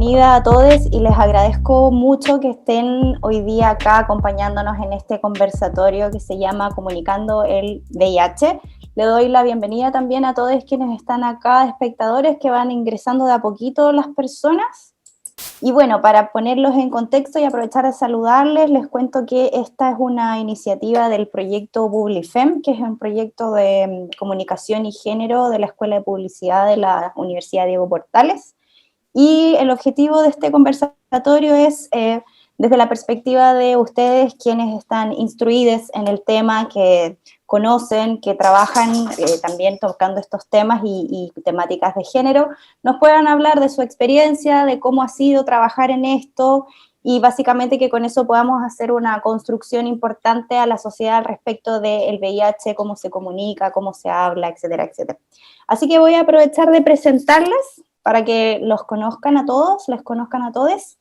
bienvenida a todos y les agradezco mucho que estén hoy día acá acompañándonos en este conversatorio que se llama Comunicando el VIH. Le doy la bienvenida también a todos quienes están acá, espectadores que van ingresando de a poquito las personas. Y bueno, para ponerlos en contexto y aprovechar de saludarles, les cuento que esta es una iniciativa del proyecto Publifem, que es un proyecto de comunicación y género de la Escuela de Publicidad de la Universidad Diego Portales. Y el objetivo de este conversatorio es, desde la perspectiva de ustedes, quienes están instruidos en el tema, que conocen, que trabajan también tocando estos temas y temáticas de género, nos puedan hablar de su experiencia, de cómo ha sido trabajar en esto, y básicamente que con eso podamos hacer una construcción importante a la sociedad al respecto del VIH, cómo se comunica, cómo se habla, etcétera, etcétera. Así que voy a aprovechar de presentarles para que los conozcan a todos, les conozcan a todos.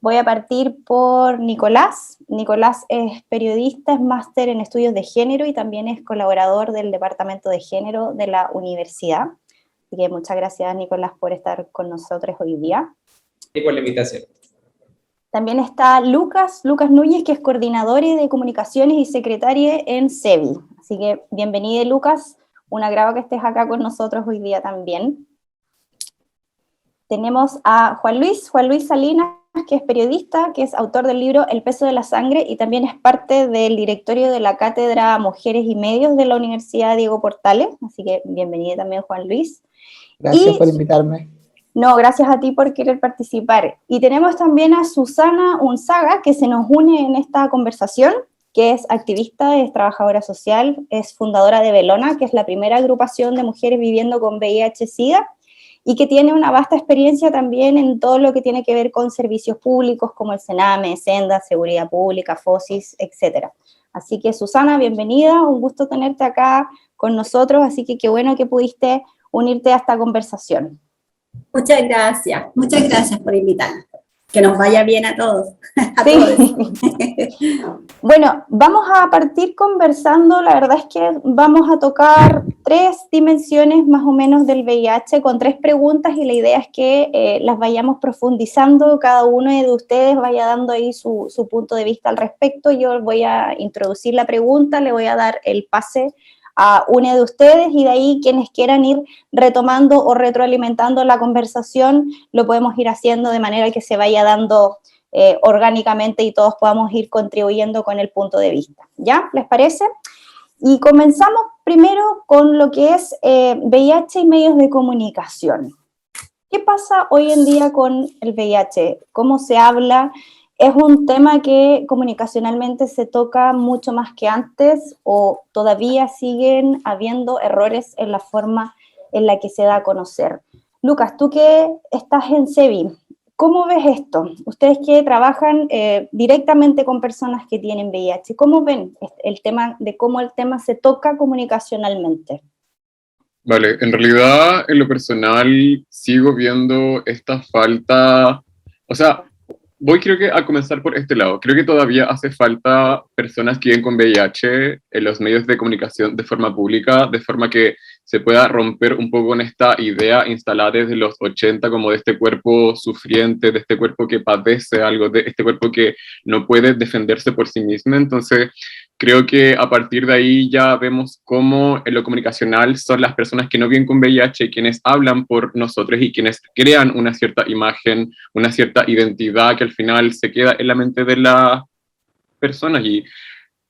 Voy a partir por Nicolás. Nicolás es periodista, es máster en estudios de género y también es colaborador del Departamento de Género de la universidad. Así que muchas gracias, Nicolás, por estar con nosotros hoy día. Y por la invitación. También está Lucas Núñez, que es coordinador de comunicaciones y secretario en CEBI. Así que bienvenido, Lucas. Un agrado que estés acá con nosotros hoy día también. Tenemos a Juan Luis Salinas, que es periodista, que es autor del libro El peso de la sangre y también es parte del directorio de la Cátedra Mujeres y Medios de la Universidad Diego Portales. Así que bienvenido también, Juan Luis. Gracias por invitarme. No, gracias a ti por querer participar. Y tenemos también a Susana Unzaga, que se nos une en esta conversación, que es activista, es trabajadora social, es fundadora de Velona, que es la primera agrupación de mujeres viviendo con VIH-Sida, y que tiene una vasta experiencia también en todo lo que tiene que ver con servicios públicos como el Sename, Senda, Seguridad Pública, FOSIS, etc. Así que, Susana, bienvenida, un gusto tenerte acá con nosotros, así que qué bueno que pudiste unirte a esta conversación. Muchas gracias por invitarnos. Que nos vaya bien a todos. Sí. Bueno, vamos a partir conversando, la verdad es que vamos a tocar 3 dimensiones más o menos del VIH con 3 preguntas y la idea es que las vayamos profundizando, cada uno de ustedes vaya dando ahí su punto de vista al respecto. Yo voy a introducir la pregunta, le voy a dar el pase a una de ustedes y de ahí quienes quieran ir retomando o retroalimentando la conversación lo podemos ir haciendo de manera que se vaya dando orgánicamente y todos podamos ir contribuyendo con el punto de vista. ¿Ya? ¿Les parece? Y comenzamos primero con lo que es VIH y medios de comunicación. ¿Qué pasa hoy en día con el VIH? ¿Cómo se habla? ¿Es un tema que comunicacionalmente se toca mucho más que antes o todavía siguen habiendo errores en la forma en la que se da a conocer? Lucas, tú que estás en CEBI, ¿cómo ves esto? Ustedes que trabajan directamente con personas que tienen VIH, ¿cómo ven el tema de cómo el tema se toca comunicacionalmente? Vale, en realidad, en lo personal, sigo viendo esta falta, o sea, creo que a comenzar por este lado. Creo que todavía hace falta personas que viven con VIH en los medios de comunicación de forma pública, de forma que se pueda romper un poco con esta idea instalada desde los 80 como de este cuerpo sufriente, de este cuerpo que padece algo, de este cuerpo que no puede defenderse por sí mismo. Entonces, creo que a partir de ahí ya vemos cómo en lo comunicacional son las personas que no viven con VIH quienes hablan por nosotros y quienes crean una cierta imagen, una cierta identidad que al final se queda en la mente de las personas. Y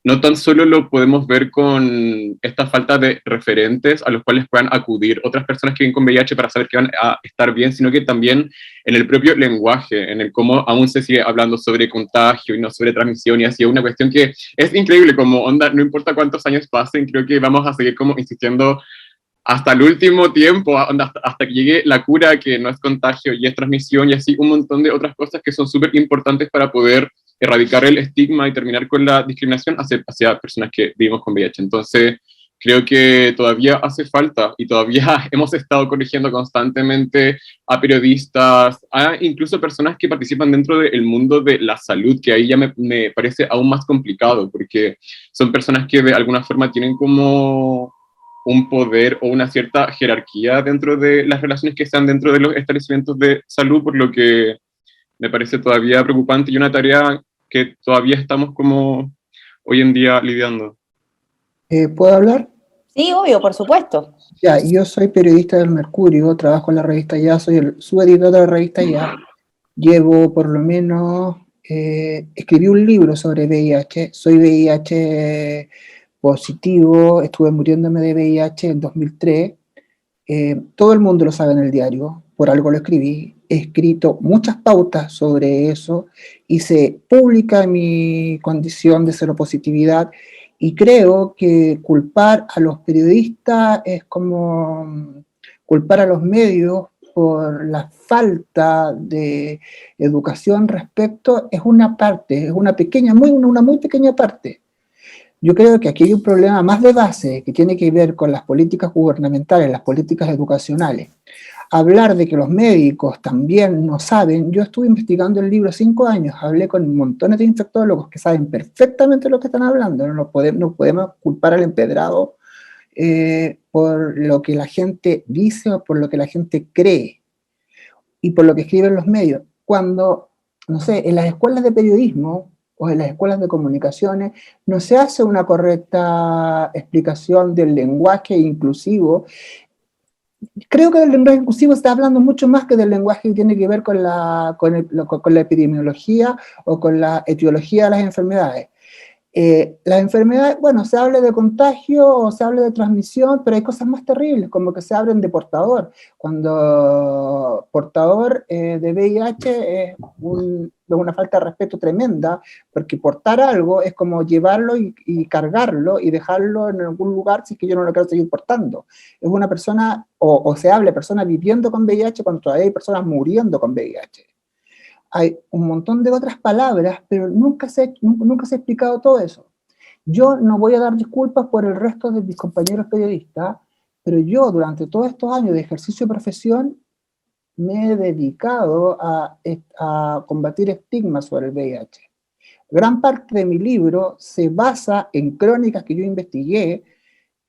no tan solo lo podemos ver con esta falta de referentes a los cuales puedan acudir otras personas que viven con VIH para saber que van a estar bien, sino que también en el propio lenguaje, en el cómo aún se sigue hablando sobre contagio y no sobre transmisión, y así es una cuestión que es increíble, como onda, no importa cuántos años pasen, creo que vamos a seguir como insistiendo hasta el último tiempo, hasta que llegue la cura, que no es contagio y es transmisión, y así un montón de otras cosas que son súper importantes para poder erradicar el estigma y terminar con la discriminación hacia personas que vivimos con VIH. Entonces, creo que todavía hace falta y todavía hemos estado corrigiendo constantemente a periodistas, a incluso personas que participan dentro del mundo de la salud, que ahí ya me parece aún más complicado, porque son personas que de alguna forma tienen como un poder o una cierta jerarquía dentro de las relaciones que están dentro de los establecimientos de salud, por lo que me parece todavía preocupante y una tarea que todavía estamos como hoy en día lidiando. ¿Puedo hablar? Sí, obvio, por supuesto. Ya, yo soy periodista del Mercurio, trabajo en la revista Ya, soy el subeditor de la revista Ya. Llevo por lo menos, escribí un libro sobre VIH, soy VIH positivo, estuve muriéndome de VIH en 2003. Todo el mundo lo sabe en el diario, por algo lo escribí. He escrito muchas pautas sobre eso y se publica mi condición de seropositividad. Y creo que culpar a los periodistas es como culpar a los medios por la falta de educación respecto, es una parte, es una pequeña, una muy pequeña parte. Yo creo que aquí hay un problema más de base que tiene que ver con las políticas gubernamentales, las políticas educacionales. Hablar de que los médicos también no saben, yo estuve investigando el libro 5 años, hablé con montones de infectólogos que saben perfectamente lo que están hablando, no podemos culpar al empedrado por lo que la gente dice o por lo que la gente cree y por lo que escriben los medios. Cuando, no sé, en las escuelas de periodismo o en las escuelas de comunicaciones no se hace una correcta explicación del lenguaje inclusivo. Creo que del lenguaje inclusivo se está hablando mucho más que del lenguaje que tiene que ver con la epidemiología o con la etiología de las enfermedades. Las enfermedades, bueno, se habla de contagio o se habla de transmisión, pero hay cosas más terribles, como que se hablan de portador. Cuando portador de VIH es una falta de respeto tremenda, porque portar algo es como llevarlo y cargarlo y dejarlo en algún lugar si es que yo no lo quiero seguir portando. Es una persona, o se habla de personas viviendo con VIH cuando todavía hay personas muriendo con VIH. Hay un montón de otras palabras, pero nunca se ha explicado todo eso. Yo no voy a dar disculpas por el resto de mis compañeros periodistas, pero yo durante todos estos años de ejercicio de profesión me he dedicado a combatir estigmas sobre el VIH. Gran parte de mi libro se basa en crónicas que yo investigué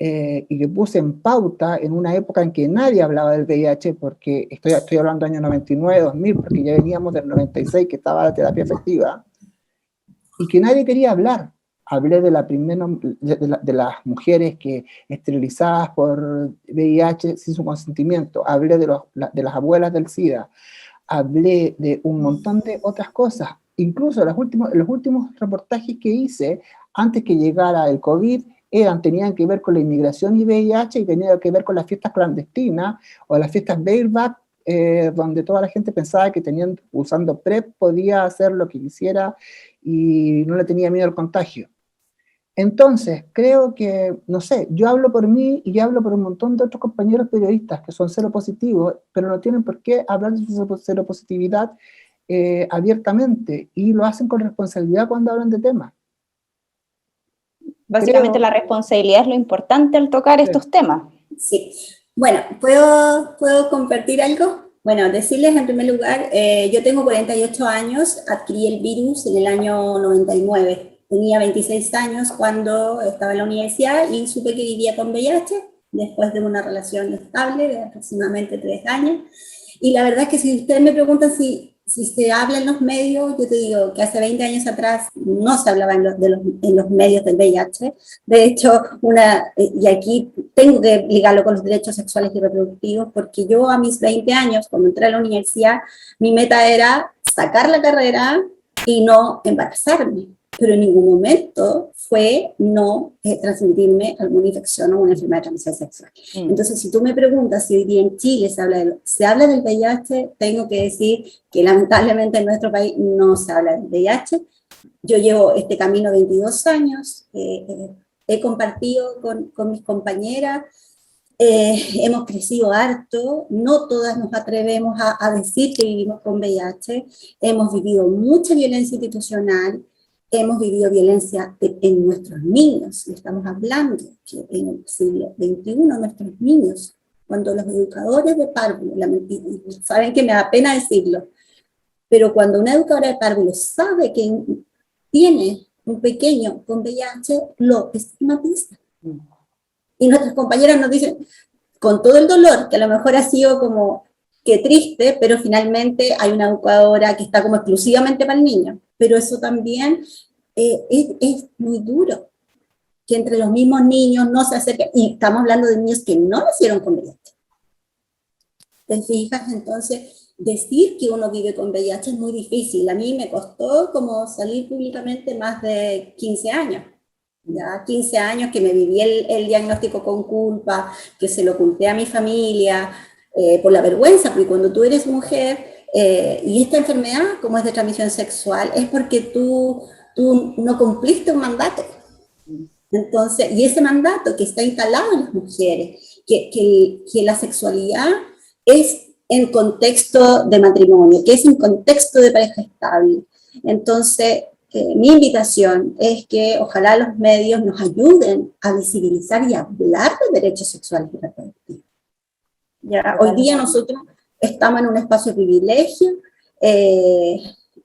y que puse en pauta en una época en que nadie hablaba del VIH, porque estoy hablando del año 99, 2000, porque ya veníamos del 96, que estaba la terapia efectiva, y que nadie quería hablar. Hablé de las mujeres que esterilizadas por VIH sin su consentimiento, hablé de las abuelas del SIDA, hablé de un montón de otras cosas, incluso los últimos reportajes que hice antes que llegara el COVID tenían que ver con la inmigración y VIH y tenían que ver con las fiestas clandestinas o las fiestas bareback, donde toda la gente pensaba que usando PrEP podía hacer lo que quisiera y no le tenía miedo al contagio. Entonces, creo que, no sé, yo hablo por mí y hablo por un montón de otros compañeros periodistas que son seropositivos, pero no tienen por qué hablar de su seropositividad abiertamente y lo hacen con responsabilidad cuando hablan de temas. Básicamente la responsabilidad es lo importante al tocar estos temas. Sí. Bueno, ¿puedo compartir algo? Bueno, decirles en primer lugar, yo tengo 48 años, adquirí el virus en el año 99. Tenía 26 años cuando estaba en la universidad y supe que vivía con VIH después de una relación estable de aproximadamente 3 años. Y la verdad es que si ustedes me preguntan si se habla en los medios, yo te digo que hace 20 años atrás no se hablaba en los medios del VIH. De hecho, y aquí tengo que ligarlo con los derechos sexuales y reproductivos, porque yo a mis 20 años, cuando entré a la universidad, mi meta era sacar la carrera y no embarazarme. Pero en ningún momento fue no transmitirme alguna infección o una enfermedad de transmisión sexual. Entonces, si tú me preguntas si hoy día en Chile se habla del VIH, tengo que decir que lamentablemente en nuestro país no se habla del VIH. Yo llevo este camino 22 años, he compartido con mis compañeras, hemos crecido harto, no todas nos atrevemos a decir que vivimos con VIH, hemos vivido mucha violencia institucional, hemos vivido violencia en nuestros niños, y estamos hablando que en el siglo XXI nuestros niños, cuando los educadores de párvulo, saben que me da pena decirlo, pero cuando una educadora de párvulo sabe que tiene un pequeño con VIH, lo estigmatiza. Y nuestras compañeras nos dicen, con todo el dolor, que a lo mejor ha sido como qué triste, pero finalmente hay una educadora que está como exclusivamente para el niño. Pero eso también es muy duro, que entre los mismos niños no se acerquen, y estamos hablando de niños que no nacieron con VIH. ¿Te fijas? Entonces, decir que uno vive con VIH es muy difícil. A mí me costó como salir públicamente más de 15 años. Ya 15 años que me viví el diagnóstico con culpa, que se lo oculté a mi familia, por la vergüenza, porque cuando tú eres mujer, y esta enfermedad, como es de transmisión sexual, es porque tú no cumpliste un mandato. Entonces, y ese mandato que está instalado en las mujeres, que la sexualidad es en contexto de matrimonio, que es en contexto de pareja estable. Entonces, mi invitación es que ojalá los medios nos ayuden a visibilizar y hablar de derechos sexuales y reproductivos. Ya, hoy día nosotros estamos en un espacio de privilegio,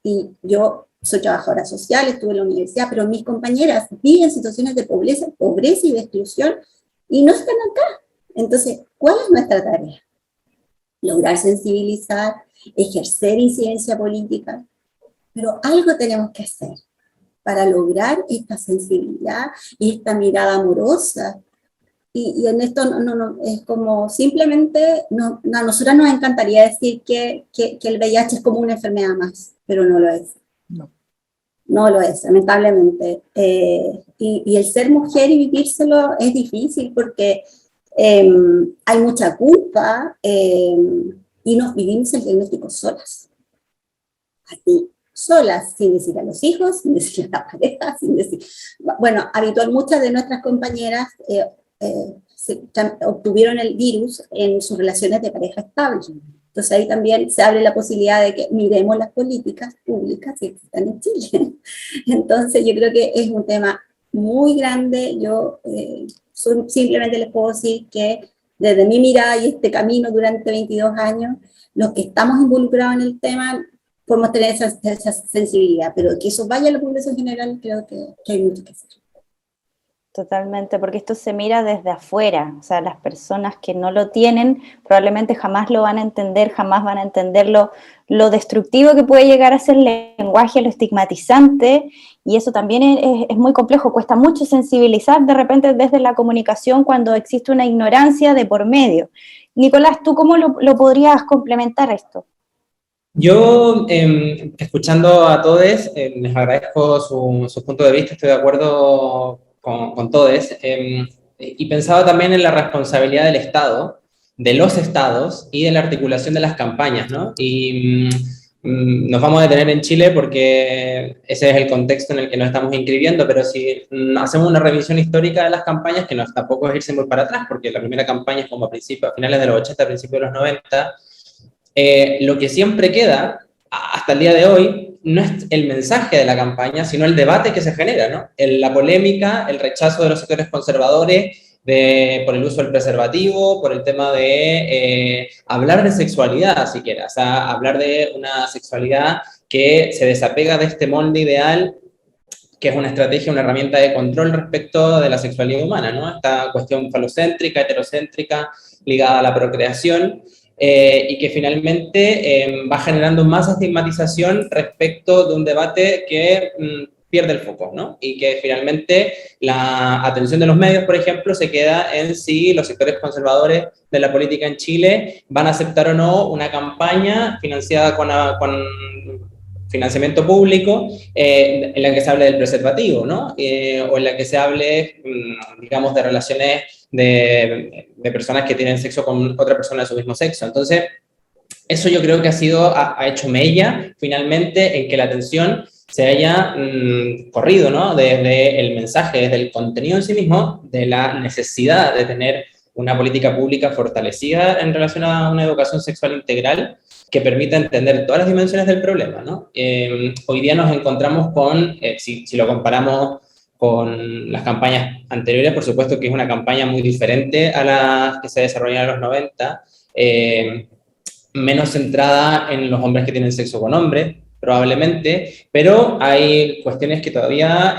y yo soy trabajadora social, estuve en la universidad, pero mis compañeras viven situaciones de pobreza y de exclusión y no están acá. Entonces, ¿cuál es nuestra tarea? Lograr sensibilizar, ejercer incidencia política, pero algo tenemos que hacer para lograr esta sensibilidad y esta mirada amorosa. Y en esto es como simplemente, a nosotras nos encantaría decir que el VIH es como una enfermedad más, pero no lo es. No lo es, lamentablemente. Y el ser mujer y vivírselo es difícil porque hay mucha culpa, y nos vivimos el diagnóstico solas. Así, solas, sin decir a los hijos, sin decir a la pareja, sin decir... Bueno, muchas de nuestras compañeras obtuvieron el virus en sus relaciones de pareja estable. Entonces ahí también se abre la posibilidad de que miremos las políticas públicas que existen en Chile. Entonces yo creo que es un tema muy grande. Yo simplemente les puedo decir que desde mi mirada y este camino durante 22 años, los que estamos involucrados en el tema podemos tener esa sensibilidad, pero que eso vaya a la población general creo que hay mucho que hacer. Totalmente, porque esto se mira desde afuera, o sea, las personas que no lo tienen probablemente jamás lo van a entender, jamás van a entender lo destructivo que puede llegar a ser el lenguaje, lo estigmatizante, y eso también es muy complejo, cuesta mucho sensibilizar de repente desde la comunicación cuando existe una ignorancia de por medio. Nicolás, ¿tú cómo lo podrías complementar esto? Yo, escuchando a todos, les agradezco su punto de vista, estoy de acuerdo con todos, y pensaba también en la responsabilidad del Estado, de los estados y de la articulación de las campañas, ¿no? Y nos vamos a detener en Chile porque ese es el contexto en el que nos estamos inscribiendo, pero si hacemos una revisión histórica de las campañas, que no tampoco es irse muy para atrás, porque la primera campaña es como a finales de los 80, a principios de los 90, lo que siempre queda, hasta el día de hoy, no es el mensaje de la campaña, sino el debate que se genera, ¿no? La polémica, el rechazo de los sectores conservadores por el uso del preservativo, por el tema de hablar de sexualidad, siquiera, o sea, hablar de una sexualidad que se desapega de este molde ideal, que es una estrategia, una herramienta de control respecto de la sexualidad humana, ¿no? Esta cuestión falocéntrica, heterocéntrica, ligada a la procreación, y que finalmente va generando más estigmatización respecto de un debate que pierde el foco, ¿no? Y que finalmente la atención de los medios, por ejemplo, se queda en si los sectores conservadores de la política en Chile van a aceptar o no una campaña financiada con financiamiento público, en la que se hable del preservativo, ¿no? O en la que se hable, digamos, de relaciones de personas que tienen sexo con otra persona de su mismo sexo. Entonces, eso yo creo que ha hecho mella, finalmente, en que la atención se haya corrido, ¿no? Desde el mensaje, desde el contenido en sí mismo, de la necesidad de tener una política pública fortalecida en relación a una educación sexual integral que permita entender todas las dimensiones del problema, ¿no? Hoy día nos encontramos con, si lo comparamos con las campañas anteriores, por supuesto que es una campaña muy diferente a las que se desarrollaron en los 90, menos centrada en los hombres que tienen sexo con hombres, probablemente, pero hay cuestiones que todavía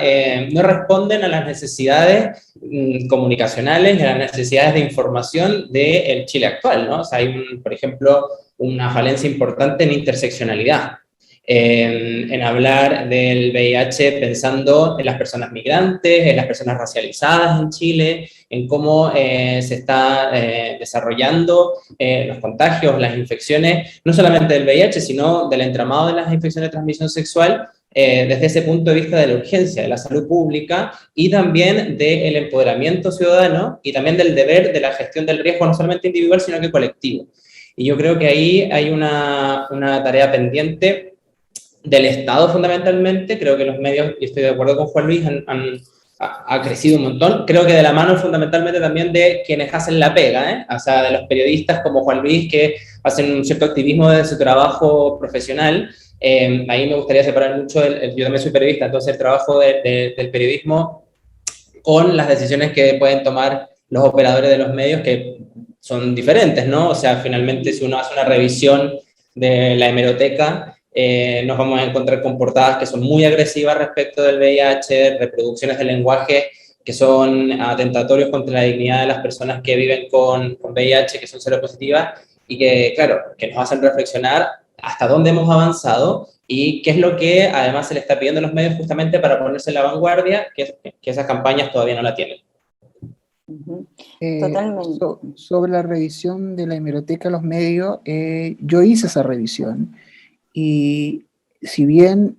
no responden a las necesidades comunicacionales y a las necesidades de información del Chile actual, ¿no? O sea, hay, por ejemplo, una falencia importante en interseccionalidad, en hablar del VIH pensando en las personas migrantes, en las personas racializadas en Chile, en cómo se está desarrollando los contagios, las infecciones, no solamente del VIH, sino del entramado de las infecciones de transmisión sexual, desde ese punto de vista de la urgencia, de la salud pública y también del empoderamiento ciudadano y también del deber de la gestión del riesgo, no solamente individual, sino que colectivo. Y yo creo que ahí hay una tarea pendiente del Estado fundamentalmente. Creo que los medios, y estoy de acuerdo con Juan Luis, ha crecido un montón. Creo que de la mano fundamentalmente también de quienes hacen la pega, ¿eh? O sea, de los periodistas como Juan Luis que hacen un cierto activismo de su trabajo profesional. Ahí me gustaría separar mucho, yo también soy periodista, entonces el trabajo del periodismo con las decisiones que pueden tomar los operadores de los medios, que son diferentes, ¿no? O sea, finalmente si uno hace una revisión de la hemeroteca, nos vamos a encontrar con portadas que son muy agresivas respecto del VIH, reproducciones de lenguaje que son atentatorios contra la dignidad de las personas que viven con VIH, que son seropositivas, y que, claro, que nos hacen reflexionar hasta dónde hemos avanzado y qué es lo que además se le está pidiendo a los medios justamente para ponerse en la vanguardia, que esas campañas todavía no la tienen. Totalmente. Sobre la revisión de la hemeroteca de los medios, yo hice esa revisión y si bien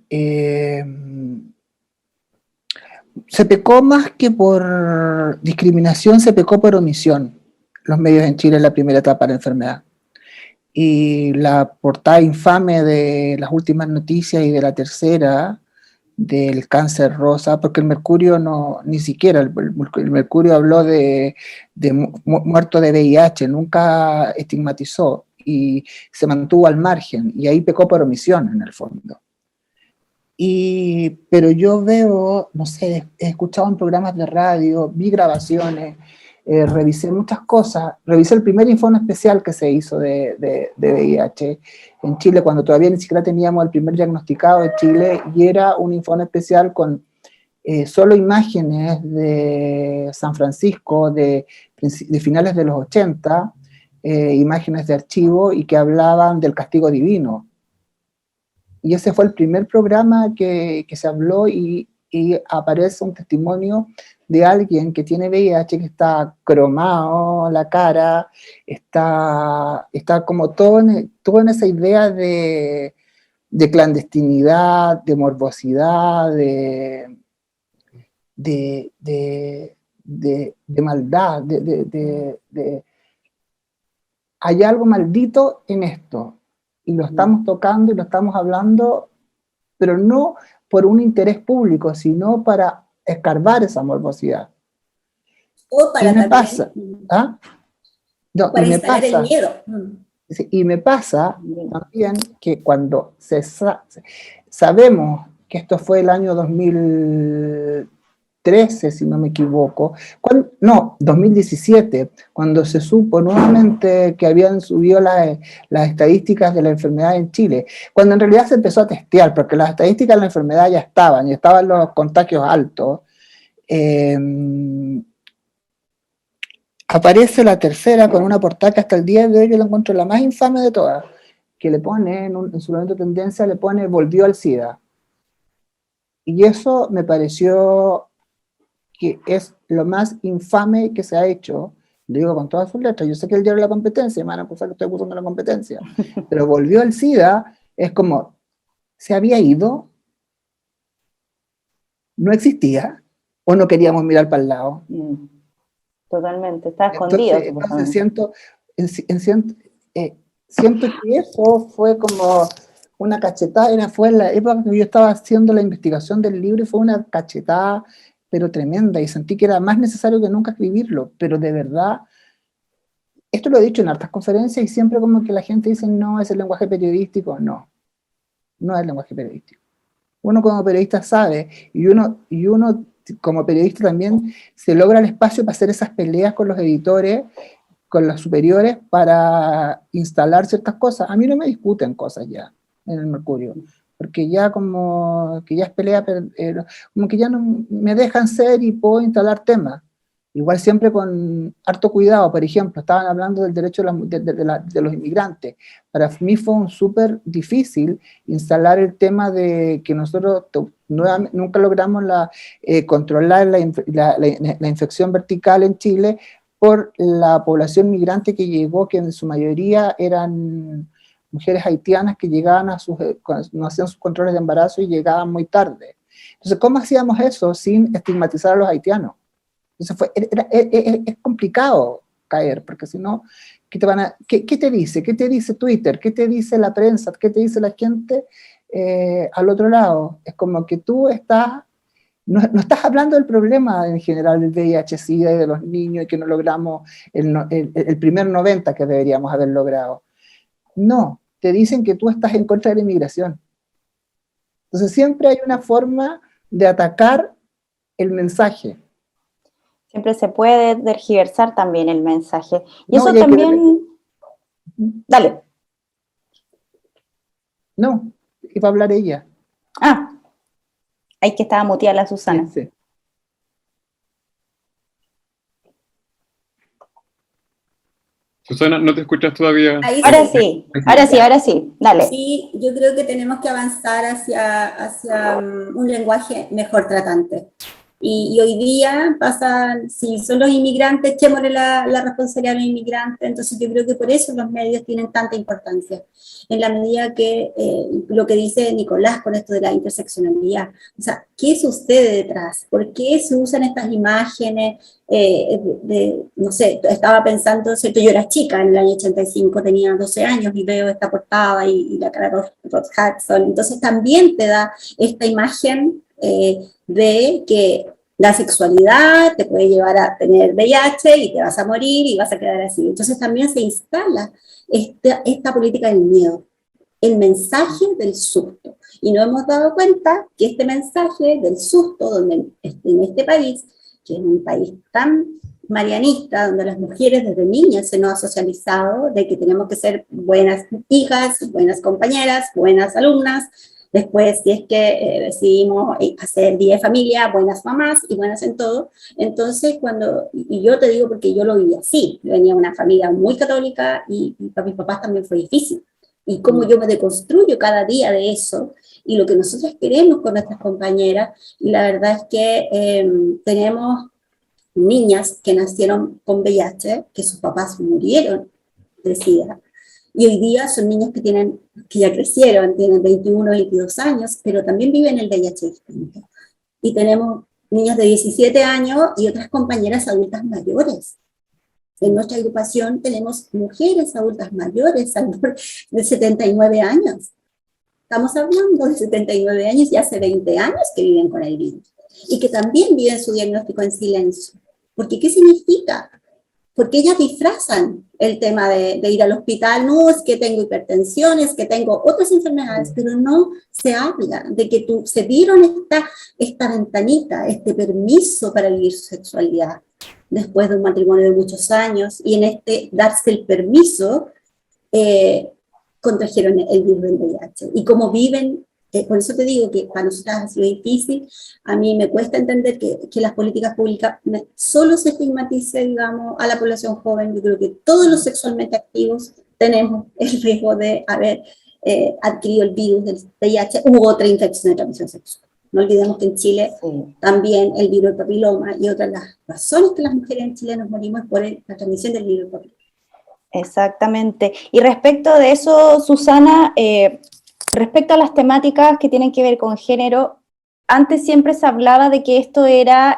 se pecó más que por discriminación, se pecó por omisión los medios en Chile en la primera etapa de la enfermedad. Y la portada infame de las últimas noticias y de la tercera, del cáncer rosa, porque el Mercurio no, ni siquiera, el Mercurio habló de muerto de VIH, nunca estigmatizó y se mantuvo al margen, y ahí pecó por omisión en el fondo. Pero yo veo, no sé, he escuchado en programas de radio, vi grabaciones, revisé muchas cosas, revisé el primer informe especial que se hizo de VIH en Chile, cuando todavía ni siquiera teníamos el primer diagnosticado de Chile, y era un informe especial con solo imágenes de San Francisco de finales de los 80, imágenes de archivo, y que hablaban del castigo divino. Y ese fue el primer programa que se habló, y aparece un testimonio de alguien que tiene VIH, que está cromado la cara, está como todo en esa idea de clandestinidad, de morbosidad, de maldad, hay algo maldito en esto, y lo estamos tocando y lo estamos hablando, pero no por un interés público, sino para escarbar esa morbosidad. O para y me pasa, ¿ah? No, para y me instalar pasa, el miedo. y me pasa también que cuando sabemos que esto fue el año 2013, si no me equivoco, 2017, cuando se supo nuevamente que habían subido las estadísticas de la enfermedad en Chile, cuando en realidad se empezó a testear, porque las estadísticas de la enfermedad ya estaban, y estaban los contagios altos. Aparece la tercera con una portada que hasta el día de hoy yo la encuentro la más infame de todas, que le pone, en su momento de tendencia, le pone "volvió al SIDA". Y eso me pareció que es lo más infame que se ha hecho, lo digo con todas sus letras. Yo sé que el diario de la competencia, me van a acusar que estoy acusando la competencia, pero "volvió al SIDA" es como, ¿se había ido? ¿No existía? ¿O no queríamos mirar para el lado? Totalmente, está escondido. Entonces siento que eso fue como una cachetada, fue en la época que yo estaba haciendo la investigación del libro, y fue una cachetada pero tremenda, y sentí que era más necesario que nunca escribirlo, pero de verdad, esto lo he dicho en hartas conferencias, y siempre como que la gente dice, no, es el lenguaje periodístico. No es el lenguaje periodístico. Uno como periodista sabe, y uno como periodista también se logra el espacio para hacer esas peleas con los editores, con los superiores, para instalar ciertas cosas. A mí no me discuten cosas ya en el Mercurio, porque ya como que ya es pelea, como que ya no me dejan ser y puedo instalar temas. igual siempre con harto cuidado. Por ejemplo, estaban hablando del derecho de los inmigrantes. Para mí fue súper difícil instalar el tema de que nosotros nunca logramos controlar la infección vertical en Chile por la población migrante que llegó, que en su mayoría eran mujeres haitianas que llegaban no hacían sus controles de embarazo y llegaban muy tarde. Entonces, ¿cómo hacíamos eso sin estigmatizar a los haitianos? Entonces es complicado caer, porque si no, ¿qué te dice? ¿Qué te dice Twitter? ¿Qué te dice la prensa? ¿Qué te dice la gente al otro lado? Es como que tú no estás hablando del problema en general del VIH-Sida y de los niños y que no logramos el primer 90 que deberíamos haber logrado. No, te dicen que tú estás en contra de la inmigración. Entonces siempre hay una forma de atacar el mensaje. Siempre se puede tergiversar también el mensaje. Y No, eso también... Dale. No, iba a hablar ella. Ah, ahí que estaba muteada la Susana. Sí, sí. Susana, ¿no te escuchas todavía? Ahora sí, dale. Sí, yo creo que tenemos que avanzar hacia un lenguaje mejor tratante. Y hoy día pasan, si son los inmigrantes, echémosle la responsabilidad a los inmigrantes. Entonces yo creo que por eso los medios tienen tanta importancia, en la medida que lo que dice Nicolás con esto de la interseccionalidad. O sea, ¿qué sucede detrás? ¿Por qué se usan estas imágenes? No sé, estaba pensando, ¿cierto? Yo era chica en el año 85, tenía 12 años y veo esta portada y la cara de Ross Hudson. Entonces también te da esta imagen de que la sexualidad te puede llevar a tener VIH y te vas a morir y vas a quedar así. Entonces también se instala esta política del miedo, el mensaje del susto. Y nos hemos dado cuenta que este mensaje del susto, donde en este país, que es un país tan marianista, donde las mujeres desde niñas se nos ha socializado de que tenemos que ser buenas hijas, buenas compañeras, buenas alumnas. Después, si es que decidimos hacer día de familia, buenas mamás y buenas en todo. Entonces, y yo te digo porque yo lo viví así, yo venía de una familia muy católica y para mis papás también fue difícil. Y cómo yo me deconstruyo cada día de eso, y lo que nosotros queremos con nuestras compañeras, y la verdad es que tenemos niñas que nacieron con VIH, que sus papás murieron de SIDA, y hoy día son niños que ya crecieron, tienen 21, 22 años, pero también viven el VIH distinto. Y tenemos niños de 17 años y otras compañeras adultas mayores. En nuestra agrupación tenemos mujeres adultas mayores de 79 años. Estamos hablando de 79 años y hace 20 años que viven con el virus. Y que también viven su diagnóstico en silencio. Porque, ¿qué significa? Porque ellas disfrazan el tema de ir al hospital. No, es que tengo hipertensión, es que tengo otras enfermedades, pero no se habla de que se dieron esta ventanita, este permiso para vivir su sexualidad después de un matrimonio de muchos años, y en darse el permiso, contrajeron el virus del VIH. Y como viven, por eso te digo que para nosotras ha sido difícil. A mí me cuesta entender que las políticas públicas solo se estigmatice, digamos, a la población joven. Yo creo que todos los sexualmente activos tenemos el riesgo de haber adquirido el virus del VIH u otra infección de transmisión sexual. No olvidemos que en Chile también el virus del papiloma, y otra de las razones que las mujeres en Chile nos morimos es por la transmisión del virus del papiloma. Exactamente. Y respecto de eso, Susana, respecto a las temáticas que tienen que ver con género, antes siempre se hablaba de que esto era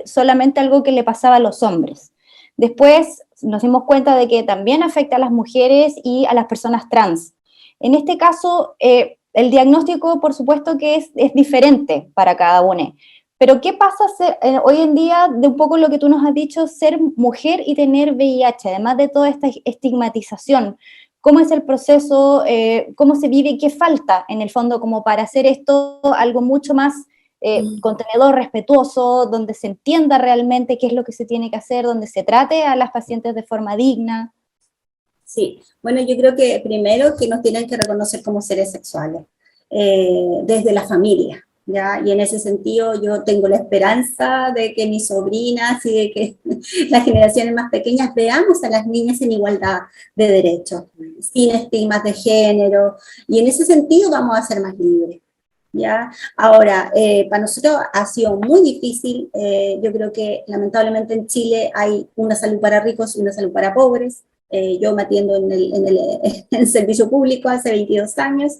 solamente algo que le pasaba a los hombres. Después nos dimos cuenta de que también afecta a las mujeres y a las personas trans. En este caso, el diagnóstico, por supuesto que es diferente para cada uno. Pero ¿qué pasa hoy en día, de un poco lo que tú nos has dicho, ser mujer y tener VIH, además de toda esta estigmatización? ¿Cómo es el proceso? ¿Cómo se vive? ¿Y qué falta, en el fondo, como para hacer esto algo mucho más contenedor, respetuoso, donde se entienda realmente qué es lo que se tiene que hacer, donde se trate a las pacientes de forma digna? Sí, bueno, yo creo que primero que nos tienen que reconocer como seres sexuales, desde la familia. ¿ya? Y en ese sentido yo tengo la esperanza de que mis sobrinas y de que las generaciones más pequeñas veamos a las niñas en igualdad de derechos, sin estigmas de género, y en ese sentido vamos a ser más libres. ¿Ya? Ahora, para nosotros ha sido muy difícil, yo creo que lamentablemente en Chile hay una salud para ricos y una salud para pobres. Yo me atiendo en el servicio público hace 22 años,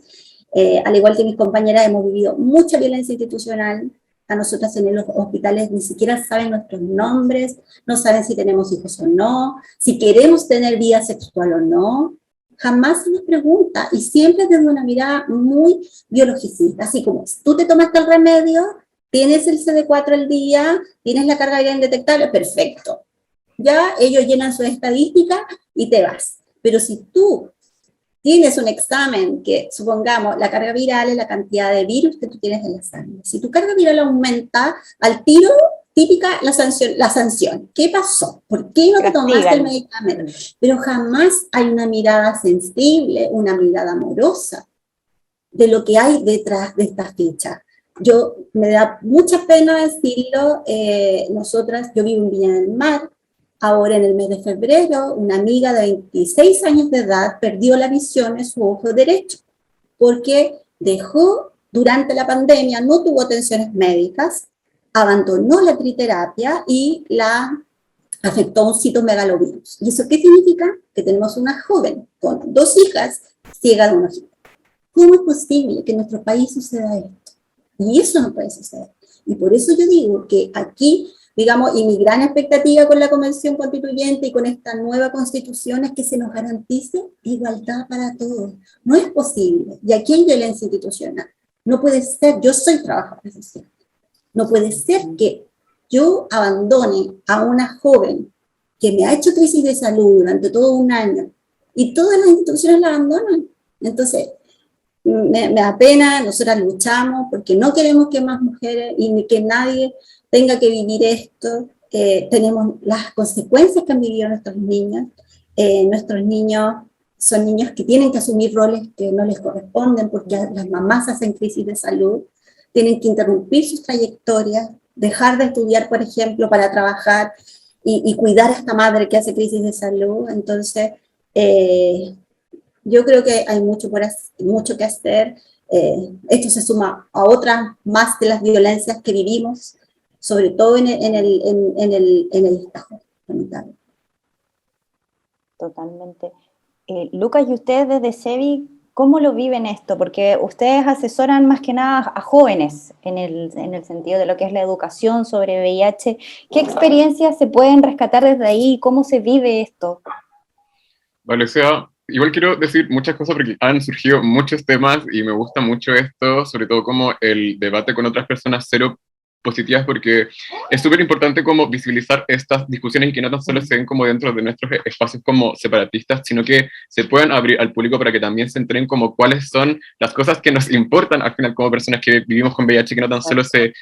al igual que mis compañeras hemos vivido mucha violencia institucional. A nosotras en los hospitales ni siquiera saben nuestros nombres, no saben si tenemos hijos o no, si queremos tener vida sexual o no. Jamás se nos pregunta, y siempre desde una mirada muy biologicista, así como, tú te tomaste el remedio, tienes el CD4 al día, tienes la carga viral indetectable, perfecto. Ya ellos llenan su estadística y te vas. Pero si tú tienes un examen que, supongamos, la carga viral es la cantidad de virus que tú tienes en la sangre. Si tu carga viral aumenta, al tiro, típica la sanción. ¿Qué pasó? ¿Por qué no te tomaste el medicamento? Pero jamás hay una mirada sensible, una mirada amorosa de lo que hay detrás de esta ficha. Me da mucha pena decirlo, yo vivo en Viña del Mar. Ahora en el mes de febrero, una amiga de 26 años de edad perdió la visión en su ojo derecho porque durante la pandemia, no tuvo atenciones médicas, abandonó la triterapia y la afectó un citomegalovirus. ¿Y eso qué significa? Que tenemos una joven con 2 hijas ciega de un ojito. ¿Cómo es posible que en nuestro país suceda esto? Y eso no puede suceder. Y por eso yo digo que aquí, digamos, y mi gran expectativa con la Convención Constituyente y con esta nueva Constitución es que se nos garantice igualdad para todos. No es posible. Y aquí hay violencia institucional. No puede ser, yo soy trabajadora social. No puede ser que yo abandone a una joven que me ha hecho crisis de salud durante todo un año y todas las instituciones la abandonan. Entonces, me da pena, nosotras luchamos porque no queremos que más mujeres y que nadie tenga que vivir esto. Tenemos las consecuencias que han vivido nuestros niños. Nuestros niños son niños que tienen que asumir roles que no les corresponden porque las mamás hacen crisis de salud, tienen que interrumpir sus trayectorias, dejar de estudiar, por ejemplo, para trabajar y cuidar a esta madre que hace crisis de salud. Entonces, yo creo que hay mucho que hacer. Esto se suma a otras más de las violencias que vivimos, sobre todo en el Estado. Totalmente. Lucas, y ustedes desde SEBI, ¿cómo lo viven esto? Porque ustedes asesoran más que nada a jóvenes en el sentido de lo que es la educación sobre VIH. ¿Qué experiencias se pueden rescatar desde ahí? ¿Cómo se vive esto? Vale, o sea, igual quiero decir muchas cosas porque han surgido muchos temas y me gusta mucho esto, sobre todo como el debate con otras personas cero positivas, porque es súper importante como visibilizar estas discusiones y que no tan solo se den como dentro de nuestros espacios como separatistas, sino que se puedan abrir al público para que también se enteren como cuáles son las cosas que nos importan al final como personas que vivimos con VIH, que no tan solo se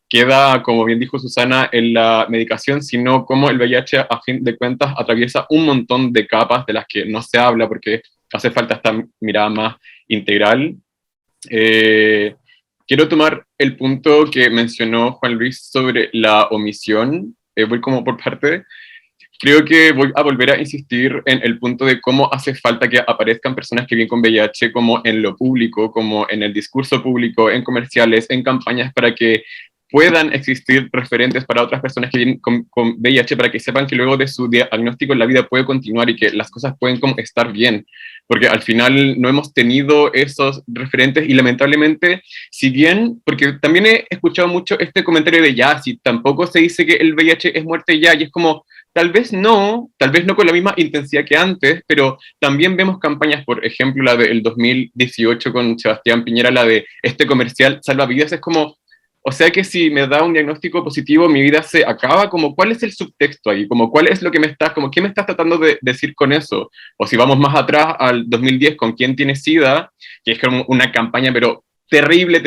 queda, como bien dijo Susana, en la medicación, sino como el VIH a fin de cuentas atraviesa un montón de capas de las que no se habla porque hace falta esta mirada más integral. Quiero tomar el punto que mencionó Juan Luis sobre la omisión, voy como por parte. Creo que voy a volver a insistir en el punto de cómo hace falta que aparezcan personas que viven con VIH como en lo público, como en el discurso público, en comerciales, en campañas, para que puedan existir referentes para otras personas que viven con VIH, para que sepan que luego de su diagnóstico la vida puede continuar y que las cosas pueden como estar bien, porque al final no hemos tenido esos referentes y lamentablemente, si bien, porque también he escuchado mucho este comentario de ya, si tampoco se dice que el VIH es muerte ya, y es como, tal vez no con la misma intensidad que antes, pero también vemos campañas, por ejemplo, la del 2018 con Sebastián Piñera, la de este comercial Salvavidas, es como, o sea que si me da un diagnóstico positivo, mi vida se acaba, como cuál es el subtexto ahí, como cuál es lo que como qué me estás tratando de decir con eso, o si vamos más atrás al 2010 con quién tiene SIDA, que es como una campaña pero terrible,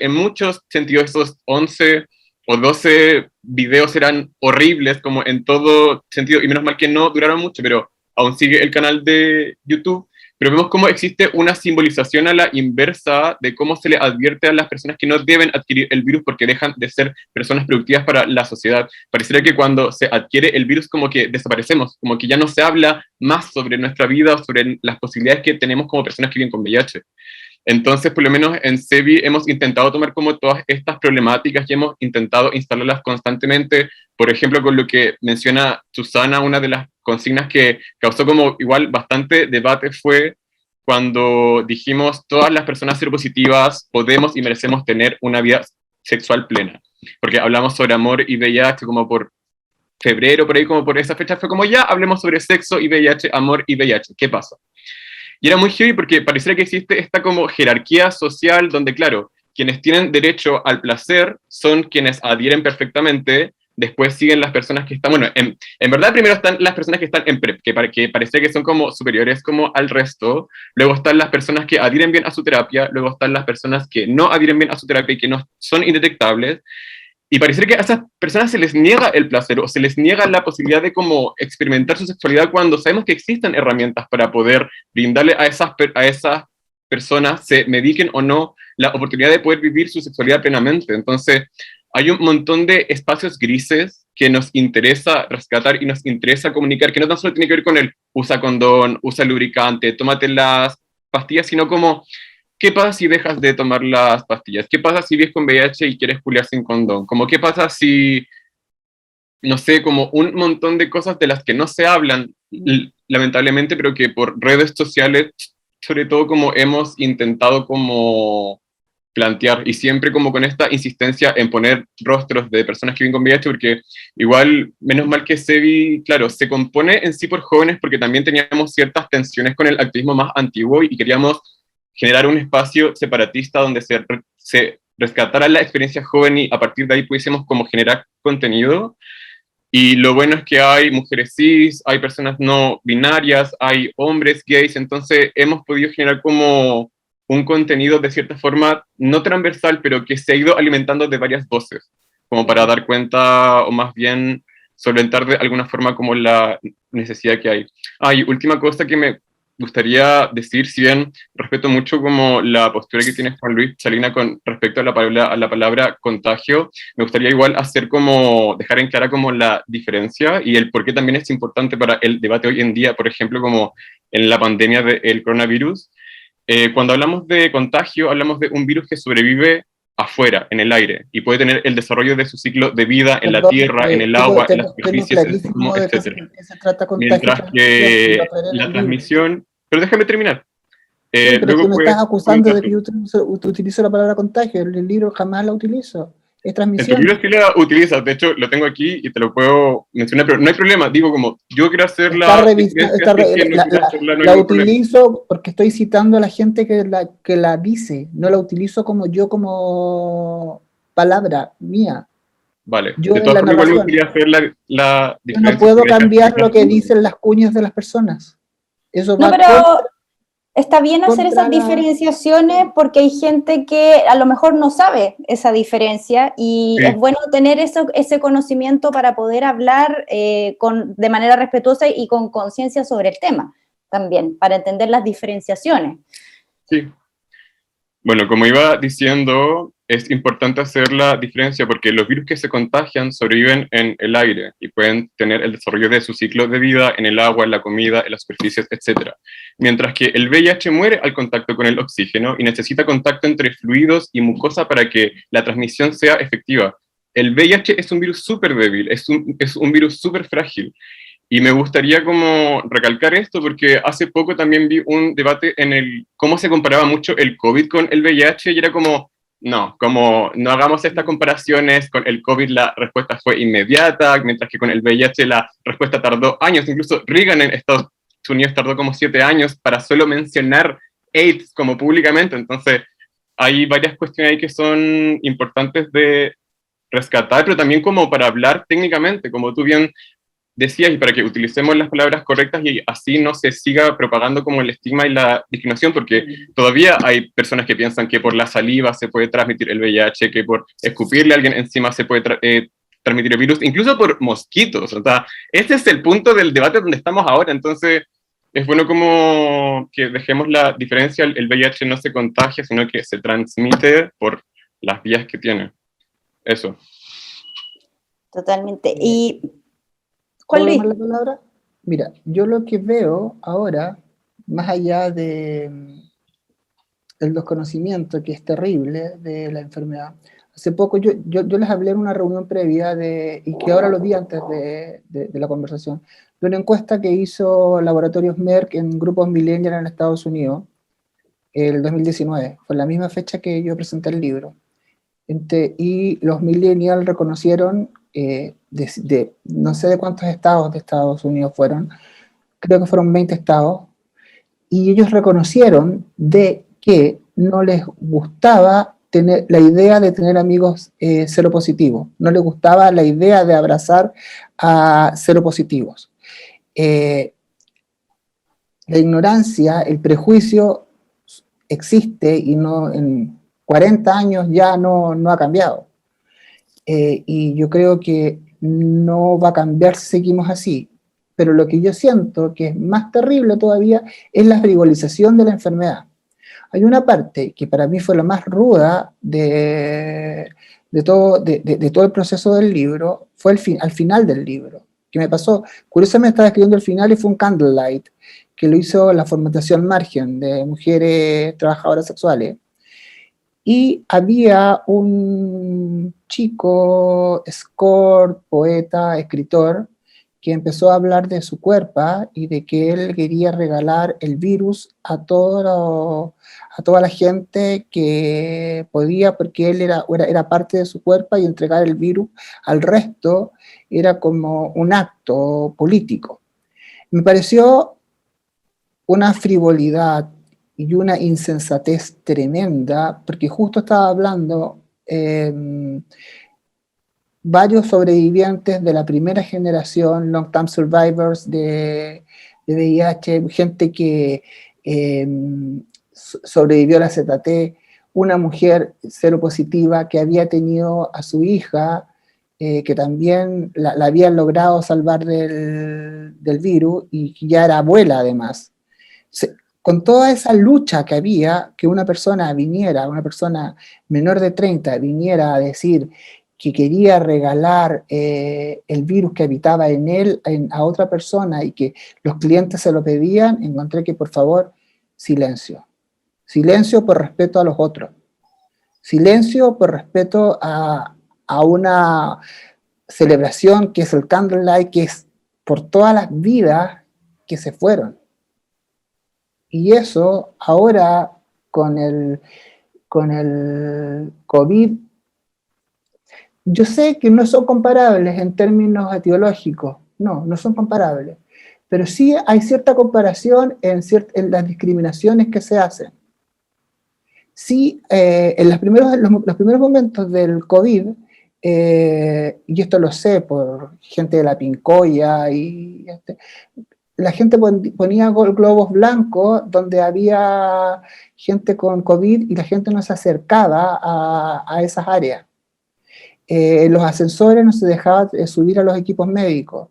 en muchos sentidos esos 11 o 12 videos eran horribles como en todo sentido, y menos mal que no duraron mucho, pero aún sigue el canal de YouTube, pero vemos cómo existe una simbolización a la inversa de cómo se le advierte a las personas que no deben adquirir el virus porque dejan de ser personas productivas para la sociedad. Pareciera que cuando se adquiere el virus como que desaparecemos, como que ya no se habla más sobre nuestra vida o sobre las posibilidades que tenemos como personas que viven con VIH. Entonces, por lo menos en CEVI hemos intentado tomar como todas estas problemáticas y hemos intentado instalarlas constantemente. Por ejemplo, con lo que menciona Susana, una de las consignas que causó como igual bastante debate fue cuando dijimos todas las personas seropositivas podemos y merecemos tener una vida sexual plena. Porque hablamos sobre amor y VIH como por febrero, por ahí como por esa fecha, fue como ya hablemos sobre sexo y VIH, amor y VIH. ¿Qué pasa? Y era muy heavy porque pareciera que existe esta como jerarquía social donde, claro, quienes tienen derecho al placer son quienes adhieren perfectamente, después siguen las personas que están, bueno, en verdad primero están las personas que están en PrEP, que parece que son como superiores como al resto, luego están las personas que adhieren bien a su terapia, luego están las personas que no adhieren bien a su terapia y que no son indetectables, y parece que a esas personas se les niega el placer o se les niega la posibilidad de como experimentar su sexualidad cuando sabemos que existen herramientas para poder brindarle a esas personas, se mediquen o no, la oportunidad de poder vivir su sexualidad plenamente. Entonces, hay un montón de espacios grises que nos interesa rescatar y nos interesa comunicar, que no tan solo tiene que ver con el usa condón, usa lubricante, tómate las pastillas, sino como ¿qué pasa si dejas de tomar las pastillas? ¿Qué pasa si vives con VIH y quieres culiar sin condón? Como qué pasa si, no sé, como un montón de cosas de las que no se hablan, lamentablemente, pero que por redes sociales, sobre todo como hemos intentado como plantear, y siempre como con esta insistencia en poner rostros de personas que viven con VIH, porque igual, menos mal que CEVI, claro, se compone en sí por jóvenes, porque también teníamos ciertas tensiones con el activismo más antiguo y queríamos generar un espacio separatista donde se rescatara la experiencia joven y a partir de ahí pudiésemos como generar contenido. Y lo bueno es que hay mujeres cis, hay personas no binarias, hay hombres gays, entonces hemos podido generar como un contenido de cierta forma no transversal, pero que se ha ido alimentando de varias voces, como para dar cuenta o más bien solventar de alguna forma como la necesidad que hay. Y última cosa que me gustaría decir, si bien respeto mucho como la postura que tiene Juan Luis Chalina con respecto a la palabra contagio, me gustaría igual hacer como, dejar en clara como la diferencia y el por qué también es importante para el debate hoy en día, por ejemplo, como en la pandemia del coronavirus. Cuando hablamos de contagio, hablamos de un virus que sobrevive afuera, en el aire, y puede tener el desarrollo de su ciclo de vida en la tierra, en el agua, en las superficies, etc. Mientras que la transmisión... Pero déjame terminar. Sí, pero luego tú me estás acusando de que yo utilizo la palabra contagio. En el libro jamás la utilizo. Es transmisión. En tu libro sí la utilizas. De hecho, lo tengo aquí y te lo puedo mencionar, pero no hay problema. Digo, como yo quiero hacer la utilizo porque estoy citando a la gente que la dice. No la utilizo como yo, como palabra mía. Vale. Yo de todas formas, igual me gustaría hacer la diferencia. Yo no puedo cambiar lo que dicen las cuñas de las personas. Eso no, pero está bien hacer esas diferenciaciones porque hay gente que a lo mejor no sabe esa diferencia y sí, es bueno tener ese conocimiento para poder hablar de manera respetuosa y con conciencia sobre el tema también, para entender las diferenciaciones. Sí. Bueno, como iba diciendo, es importante hacer la diferencia porque los virus que se contagian sobreviven en el aire y pueden tener el desarrollo de su ciclo de vida en el agua, en la comida, en las superficies, etc. Mientras que el VIH muere al contacto con el oxígeno y necesita contacto entre fluidos y mucosa para que la transmisión sea efectiva. El VIH es un virus súper débil, es un virus súper frágil. Y me gustaría como recalcar esto porque hace poco también vi un debate en el cómo se comparaba mucho el COVID con el VIH y era como no hagamos estas comparaciones, con el COVID la respuesta fue inmediata, mientras que con el VIH la respuesta tardó años, incluso Reagan en Estados Unidos tardó como 7 años para solo mencionar AIDS como públicamente, entonces hay varias cuestiones ahí que son importantes de rescatar, pero también como para hablar técnicamente, como tú bien decías, y para que utilicemos las palabras correctas y así no se siga propagando como el estigma y la discriminación, porque todavía hay personas que piensan que por la saliva se puede transmitir el VIH, que por escupirle a alguien encima se puede transmitir el virus, incluso por mosquitos. O sea, este es el punto del debate donde estamos ahora, entonces es bueno como que dejemos la diferencia, el VIH no se contagia, sino que se transmite por las vías que tiene. Eso. Totalmente. ¿Y cuál, ¿Puedo Luis? tomar la palabra? Mira, yo lo que veo ahora, más allá del desconocimiento que es terrible de la enfermedad, hace poco yo les hablé en una reunión previa y que ahora lo vi antes de la conversación, de una encuesta que hizo Laboratorios Merck en grupos millennials en Estados Unidos, el 2019, fue la misma fecha que yo presenté el libro. Y los millennials reconocieron, no sé de cuántos estados de Estados Unidos fueron, creo que fueron 20 estados, y ellos reconocieron de que no les gustaba tener la idea de tener amigos seropositivos, no les gustaba la idea de abrazar a seropositivos. La ignorancia, el prejuicio existe y no, en 40 años ya no ha cambiado. Y yo creo que no va a cambiar si seguimos así. Pero lo que yo siento que es más terrible todavía es la frivolización de la enfermedad. Hay una parte que para mí fue la más ruda de todo el proceso del libro, fue al final del libro, que me pasó, curiosamente estaba escribiendo el final y fue un candlelight, que lo hizo la Fundación Margen de mujeres trabajadoras sexuales, y había un chico, escort, poeta, escritor, que empezó a hablar de su cuerpo y de que él quería regalar el virus a toda la gente que podía, porque él era parte de su cuerpo y entregar el virus al resto era como un acto político. Me pareció una frivolidad y una insensatez tremenda, porque justo estaba hablando varios sobrevivientes de la primera generación, long term survivors de VIH, gente que sobrevivió a la ZT, una mujer seropositiva que había tenido a su hija, que también la habían logrado salvar del virus y que ya era abuela además. Con toda esa lucha que había, que una persona menor de 30 viniera a decir que quería regalar el virus que habitaba en él a otra persona y que los clientes se lo pedían, encontré que por favor, silencio. Silencio por respeto a los otros. Silencio por respeto a una celebración que es el Candlelight, que es por todas las vidas que se fueron. Y eso ahora con el COVID, yo sé que no son comparables en términos etiológicos, no son comparables, pero sí hay cierta comparación en las discriminaciones que se hacen. Sí, en los primeros momentos del COVID, y esto lo sé por gente de la Pincoya, la gente ponía globos blancos donde había gente con COVID y la gente no se acercaba a esas áreas. Los ascensores no se dejaba subir a los equipos médicos.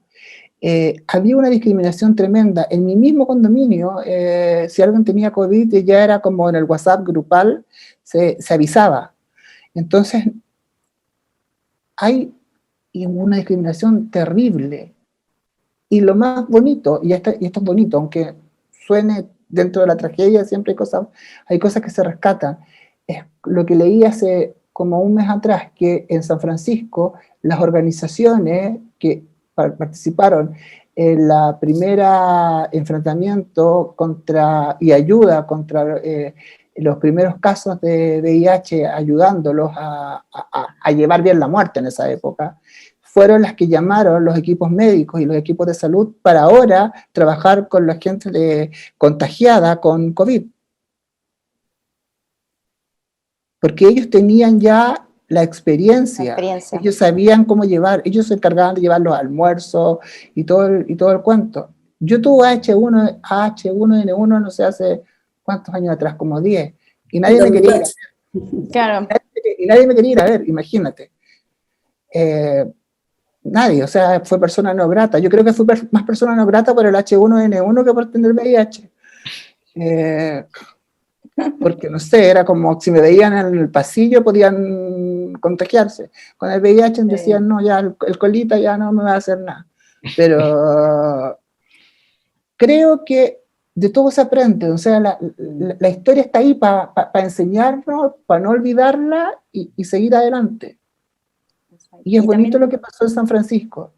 Había una discriminación tremenda. En mi mismo condominio, si alguien tenía COVID, ya era como en el WhatsApp grupal, se avisaba. Entonces, hay una discriminación terrible. Y lo más bonito, y esto es bonito, aunque suene dentro de la tragedia, siempre hay cosas que se rescatan. Es lo que leí hace como un mes atrás, que en San Francisco las organizaciones que participaron en la primera enfrentamiento y ayuda contra los primeros casos de VIH, ayudándolos a llevar bien la muerte en esa época, fueron las que llamaron los equipos médicos y los equipos de salud para ahora trabajar con la gente contagiada con COVID. Porque ellos tenían ya la experiencia. Ellos sabían cómo llevar, ellos se encargaban de llevar los almuerzos y todo el cuento. Yo tuve H1N1, no sé, hace cuántos años atrás, como 10, y nadie me quería ir a ver. Claro. Y nadie me quería ir a ver, imagínate. nadie, o sea, fue persona no grata. Yo creo que fue más persona no grata por el H1N1 que por tener VIH. Porque, no sé, era como si me veían en el pasillo podían contagiarse. Con el VIH decían, no, ya el colita ya no me va a hacer nada. Pero creo que de todo se aprende, o sea, la historia está ahí para enseñarnos, para no olvidarla y seguir adelante. Y es bonito lo que pasó en San Francisco.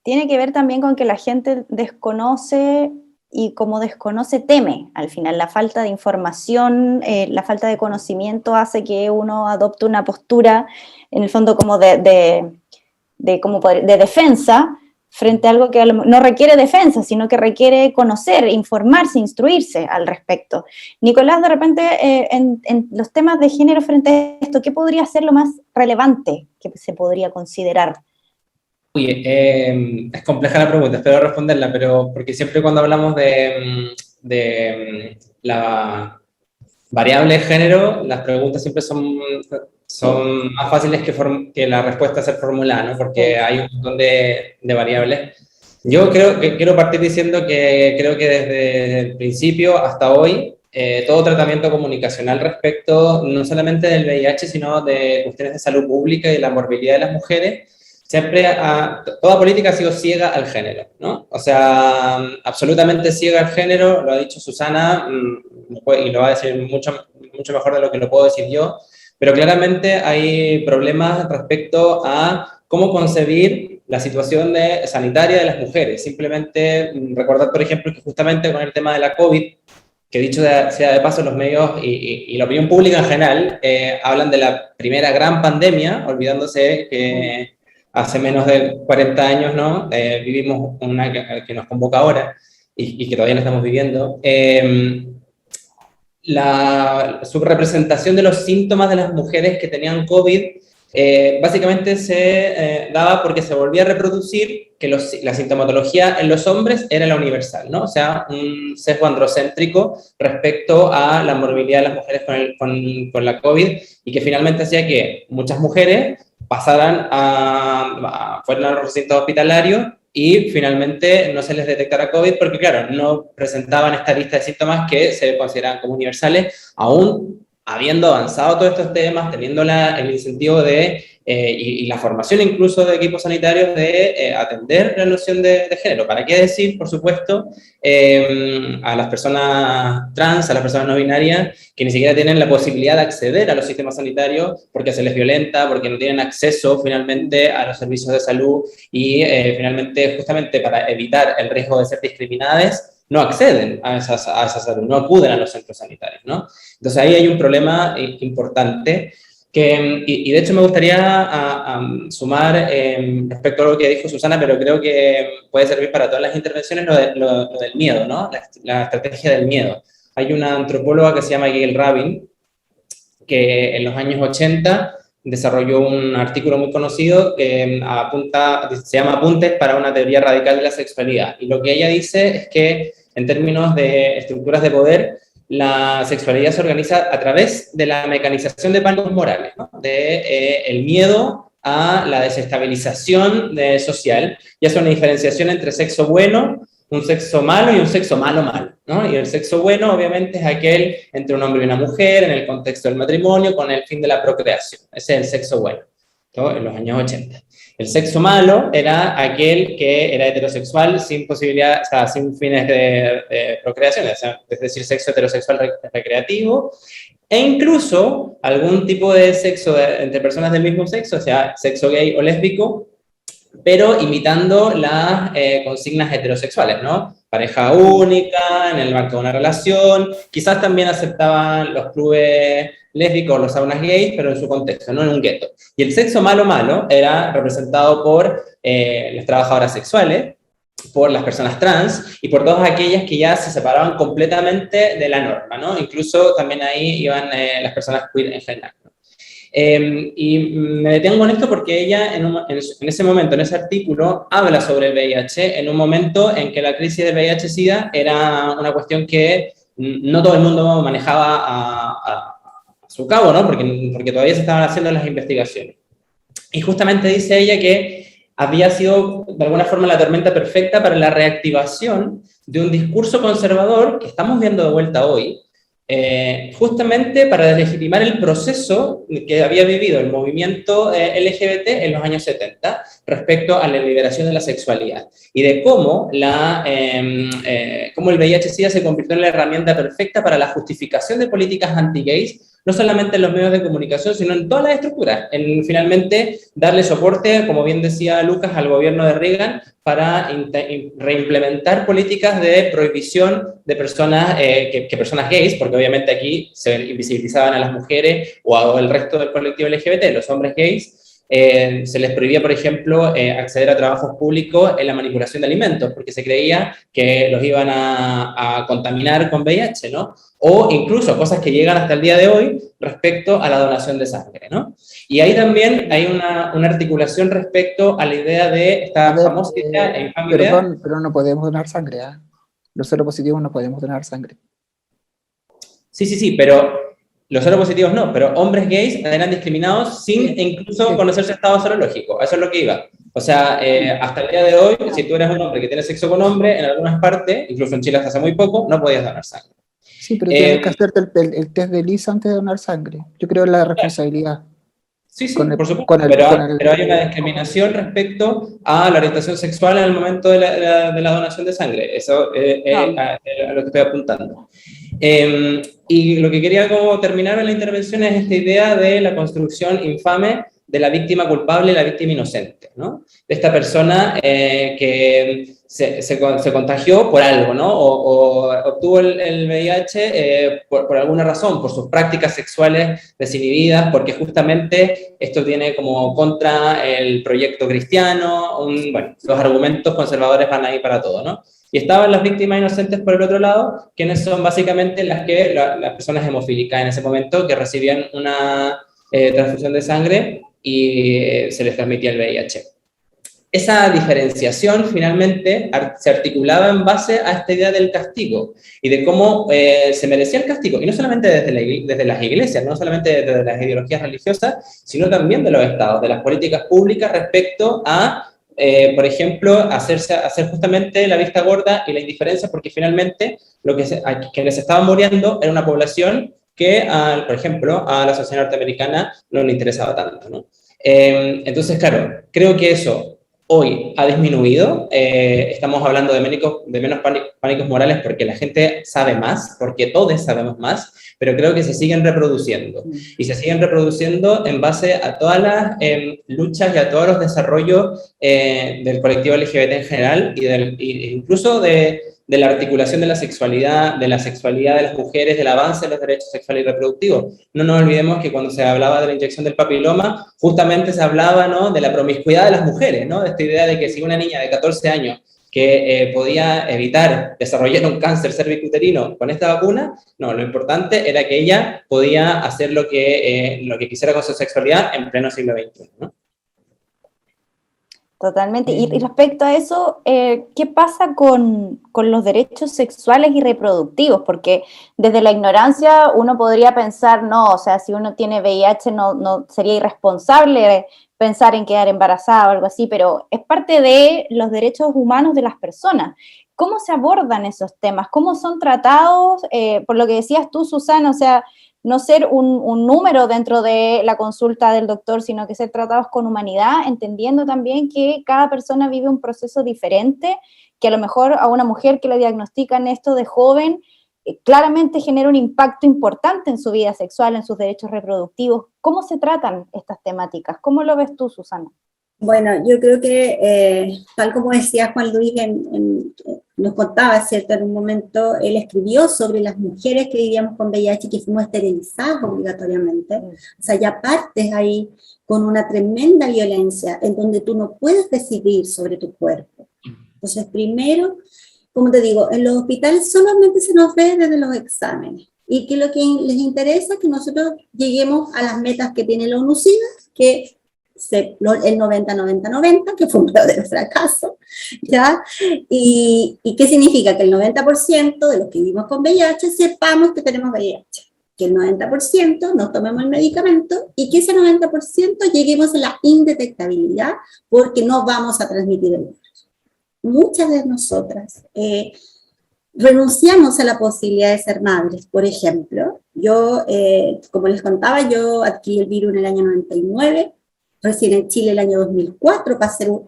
Tiene que ver también con que la gente desconoce y como desconoce teme. Al final la falta de información, la falta de conocimiento hace que uno adopte una postura en el fondo como de defensa frente a algo que no requiere defensa, sino que requiere conocer, informarse, instruirse al respecto. Nicolás, de repente, en los temas de género frente a esto, ¿qué podría ser lo más relevante que se podría considerar? Uy, es compleja la pregunta, espero responderla, pero porque siempre cuando hablamos de la variable de género, las preguntas siempre son más fáciles que la respuesta a ser formulada, ¿no? Porque hay un montón de variables. Yo quiero partir diciendo que creo que desde el principio hasta hoy, todo tratamiento comunicacional respecto no solamente del VIH, sino de cuestiones de salud pública y de la morbilidad de las mujeres, toda política ha sido ciega al género, ¿no? O sea, absolutamente ciega al género, lo ha dicho Susana, y lo va a decir mucho mejor de lo que lo puedo decir yo, pero claramente hay problemas respecto a cómo concebir la situación sanitaria de las mujeres. Simplemente recordar, por ejemplo, que justamente con el tema de la COVID, que dicho sea de paso, los medios y la opinión pública en general hablan de la primera gran pandemia, olvidándose que hace menos de 40 años, ¿no? Vivimos una que nos convoca ahora y que todavía no estamos viviendo. La subrepresentación de los síntomas de las mujeres que tenían COVID básicamente se daba porque se volvía a reproducir que la sintomatología en los hombres era la universal, ¿no? O sea, un sesgo androcéntrico respecto a la morbilidad de las mujeres con la COVID y que finalmente hacía que muchas mujeres pasaran fueran a los recintos hospitalarios y finalmente no se les detectara COVID porque, claro, no presentaban esta lista de síntomas que se consideraban como universales, aún habiendo avanzado todos estos temas, teniendo el incentivo y la formación incluso de equipos sanitarios de atender la noción de género. ¿Para qué decir, por supuesto, a las personas trans, a las personas no binarias, que ni siquiera tienen la posibilidad de acceder a los sistemas sanitarios porque se les violenta, porque no tienen acceso finalmente a los servicios de salud y finalmente justamente para evitar el riesgo de ser discriminadas, no acceden a esa salud, no acuden a los centros sanitarios, ¿no? Entonces ahí hay un problema importante y de hecho me gustaría sumar respecto a lo que dijo Susana, pero creo que puede servir para todas las intervenciones lo del miedo, ¿no? La estrategia del miedo. Hay una antropóloga que se llama Gail Rabin, que en los años 80 desarrolló un artículo muy conocido que se llama Apuntes para una teoría radical de la sexualidad. Y lo que ella dice es que en términos de estructuras de poder, la sexualidad se organiza a través de la mecanización de pánicos morales, ¿no? El miedo a la desestabilización social y hace una diferenciación entre sexo bueno, un sexo malo y un sexo malo, ¿no? Y el sexo bueno obviamente es aquel entre un hombre y una mujer en el contexto del matrimonio con el fin de la procreación. Ese es el sexo bueno, ¿no? En los años 80. El sexo malo era aquel que era heterosexual sin posibilidad, o sea, sin fines de procreación, es decir, sexo heterosexual recreativo, e incluso algún tipo de sexo entre personas del mismo sexo, o sea, sexo gay o lésbico, pero imitando las consignas heterosexuales, ¿no? Pareja única, en el marco de una relación, quizás también aceptaban los clubes lésbicos, los saunas gays, pero en su contexto, no en un gueto. Y el sexo malo era representado por las trabajadoras sexuales, por las personas trans y por todas aquellas que ya se separaban completamente de la norma, ¿no? Incluso también ahí iban las personas queer en general, ¿no? Y me detengo en esto porque ella en ese momento, en ese artículo, habla sobre el VIH en un momento en que la crisis del VIH-Sida era una cuestión que no todo el mundo manejaba a su cabo, ¿no? Porque todavía se estaban haciendo las investigaciones. Y justamente dice ella que había sido de alguna forma la tormenta perfecta para la reactivación de un discurso conservador que estamos viendo de vuelta hoy, justamente para deslegitimar el proceso que había vivido el movimiento LGBT en los años 70 respecto a la liberación de la sexualidad y de cómo, cómo el VIH-Sida se convirtió en la herramienta perfecta para la justificación de políticas anti-gays, no solamente en los medios de comunicación, sino en todas las estructuras, en finalmente darle soporte, como bien decía Lucas, al gobierno de Reagan para reimplementar políticas de prohibición de personas, que personas gays, porque obviamente aquí se invisibilizaban a las mujeres o al resto del colectivo LGBT, los hombres gays, se les prohibía, por ejemplo, acceder a trabajos públicos en la manipulación de alimentos, porque se creía que los iban a contaminar con VIH, ¿no? O incluso cosas que llegan hasta el día de hoy respecto a la donación de sangre, ¿no? Y ahí también hay una articulación respecto a la idea de esta famosa idea e infame idea. Perdón, pero no podemos donar sangre, ¿eh? Los seropositivos no podemos donar sangre. Sí, pero los seropositivos no, pero hombres gays eran discriminados sin incluso conocer su estado serológico, eso es lo que iba. O sea, hasta el día de hoy, si tú eres un hombre que tiene sexo con hombre, en algunas partes, incluso en Chile hasta hace muy poco, no podías donar sangre. Sí, pero tienes que hacerte el test de Lisa antes de donar sangre. Yo creo en la responsabilidad. Sí, por supuesto, pero hay una discriminación respecto a la orientación sexual en el momento de la donación de sangre. Eso es a lo que estoy apuntando. Y lo que quería como terminar en la intervención es esta idea de la construcción infame de la víctima culpable y la víctima inocente, ¿no? De esta persona que se contagió por algo, ¿no? O obtuvo el VIH por alguna razón, por sus prácticas sexuales desinhibidas, porque justamente esto tiene como contra el proyecto cristiano, bueno, los argumentos conservadores van ahí para todo, ¿no? Y estaban las víctimas inocentes por el otro lado, quienes son básicamente las personas hemofílicas en ese momento que recibían una transfusión de sangre y se les transmitía el VIH. Esa diferenciación finalmente se articulaba en base a esta idea del castigo y de cómo se merecía el castigo, y no solamente desde las iglesias, no solamente desde las ideologías religiosas, sino también de los estados, de las políticas públicas respecto a por ejemplo, hacer justamente la vista gorda y la indiferencia, porque finalmente quienes estaban muriendo era una población que, por ejemplo, a la sociedad norteamericana no le interesaba tanto, ¿no? Entonces, claro, creo que eso hoy ha disminuido, estamos hablando de menos pánicos morales porque la gente sabe más, porque todos sabemos más, pero creo que se siguen reproduciendo. Y se siguen reproduciendo en base a todas las luchas y a todos los desarrollos del colectivo LGBT en general y incluso de la articulación de la sexualidad de las mujeres, del avance de los derechos sexuales y reproductivos. No nos olvidemos que cuando se hablaba de la inyección del papiloma, justamente se hablaba, ¿no?, de la promiscuidad de las mujeres, ¿no?, de esta idea de que si una niña de 14 años que podía evitar desarrollar un cáncer cervicuterino con esta vacuna, no, lo importante era que ella podía hacer lo que quisiera con su sexualidad en pleno siglo XXI, ¿no? Totalmente. Y respecto a eso, ¿qué pasa con los derechos sexuales y reproductivos? Porque desde la ignorancia uno podría pensar, no, o sea, si uno tiene VIH no sería irresponsable pensar en quedar embarazada o algo así, pero es parte de los derechos humanos de las personas. ¿Cómo se abordan esos temas? ¿Cómo son tratados? Por lo que decías tú, Susana, o sea, no ser un número dentro de la consulta del doctor, sino que ser tratados con humanidad, entendiendo también que cada persona vive un proceso diferente, que a lo mejor a una mujer que le diagnostican esto de joven, claramente genera un impacto importante en su vida sexual, en sus derechos reproductivos. ¿Cómo se tratan estas temáticas? ¿Cómo lo ves tú, Susana? Bueno, yo creo que, tal como decía Juan Luis, nos contaba, ¿cierto? En un momento él escribió sobre las mujeres que vivíamos con VIH y que fuimos esterilizadas obligatoriamente. O sea, ya partes ahí con una tremenda violencia en donde tú no puedes decidir sobre tu cuerpo. Entonces, primero, como te digo, en los hospitales solamente se nos ve desde los exámenes. Y que lo que les interesa es que nosotros lleguemos a las metas que tiene la ONU-SIDA, que el 90-90-90, que fue un verdadero fracaso, ¿ya? ¿Y qué significa? Que el 90% de los que vivimos con VIH sepamos que tenemos VIH. que el 90% nos tomemos el medicamento y que ese 90% lleguemos a la indetectabilidad porque no vamos a transmitir el virus. Muchas de nosotras renunciamos a la posibilidad de ser madres. Por ejemplo, yo, como les contaba, yo adquirí el virus en el año 99, recién en Chile el año 2004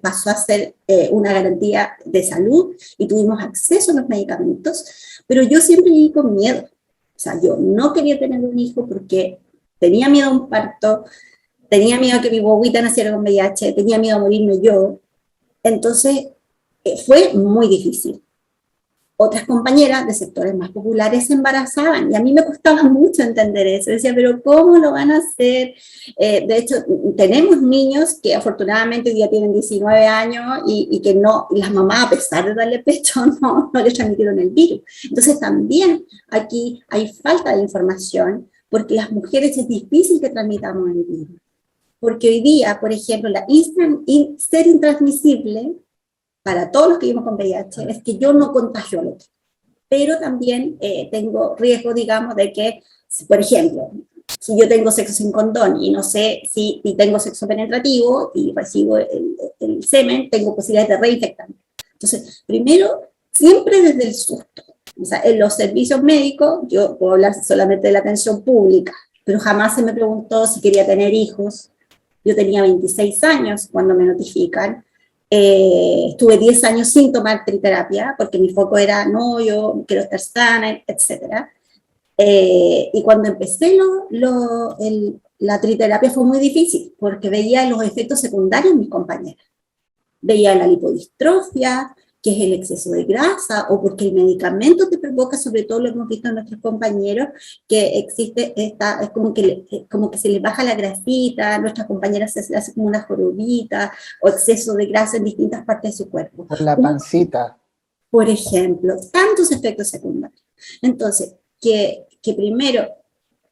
pasó a ser una garantía de salud y tuvimos acceso a los medicamentos, pero yo siempre viví con miedo. O sea, yo no quería tener un hijo porque tenía miedo a un parto, tenía miedo a que mi guaguita naciera con VIH, tenía miedo a morirme yo. Entonces, fue muy difícil. Otras compañeras de sectores más populares se embarazaban y a mí me costaba mucho entender eso. Decía, pero ¿cómo lo van a hacer? De hecho, tenemos niños que afortunadamente hoy día tienen 19 años y que no, las mamás, a pesar de darle pecho, no les transmitieron el virus. Entonces también aquí hay falta de información porque las mujeres es difícil que transmitamos el virus. Porque hoy día, por ejemplo, ser intransmisible para todos los que vivimos con VIH, es que yo no contagio al otro. Pero también tengo riesgo, digamos, de que, por ejemplo, si yo tengo sexo sin condón y no sé si tengo sexo penetrativo y recibo el semen, tengo posibilidades de reinfectarme. Entonces, primero, siempre desde el susto. O sea, en los servicios médicos, yo puedo hablar solamente de la atención pública, pero jamás se me preguntó si quería tener hijos. Yo tenía 26 años cuando me notifican. Estuve 10 años sin tomar triterapia, porque mi foco era, no, yo quiero estar sana, etc. Y cuando empecé la triterapia fue muy difícil, porque veía los efectos secundarios en mis compañeras. Veía la lipodistrofia, que es el exceso de grasa, o porque el medicamento te provoca, sobre todo lo hemos visto en nuestros compañeros, que existe, es como que se les baja la grasita, nuestras compañeras se hacen como una jorobita, o exceso de grasa en distintas partes de su cuerpo. Por la pancita. Por ejemplo, tantos efectos secundarios. Entonces, que primero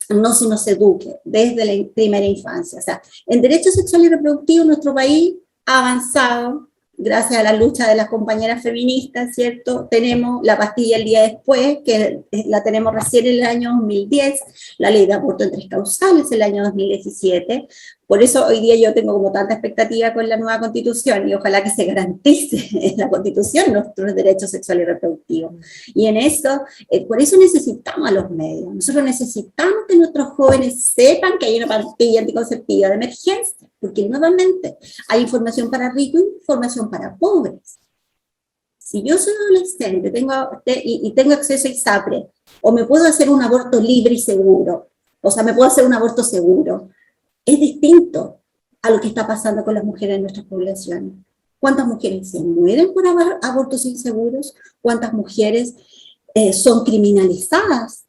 no se nos eduque desde la primera infancia. O sea, en derechos sexuales y reproductivos nuestro país ha avanzado, gracias a la lucha de las compañeras feministas, ¿cierto? Tenemos la pastilla el día después, que la tenemos recién en el año 2010, la ley de aborto en 3 causales el año 2017. Por eso hoy día yo tengo como tanta expectativa con la nueva constitución y ojalá que se garantice en la constitución nuestros derechos sexuales y reproductivos. Y en eso, por eso necesitamos a los medios. Nosotros necesitamos que nuestros jóvenes sepan que hay una pastilla anticonceptiva de emergencia, porque nuevamente hay información para ricos y información para pobres. Si yo soy adolescente y tengo acceso a ISAPRE, o me puedo hacer un aborto libre y seguro, o sea, me puedo hacer un aborto seguro, es distinto a lo que está pasando con las mujeres en nuestras poblaciones. ¿Cuántas mujeres se mueren por abortos inseguros? ¿Cuántas mujeres son criminalizadas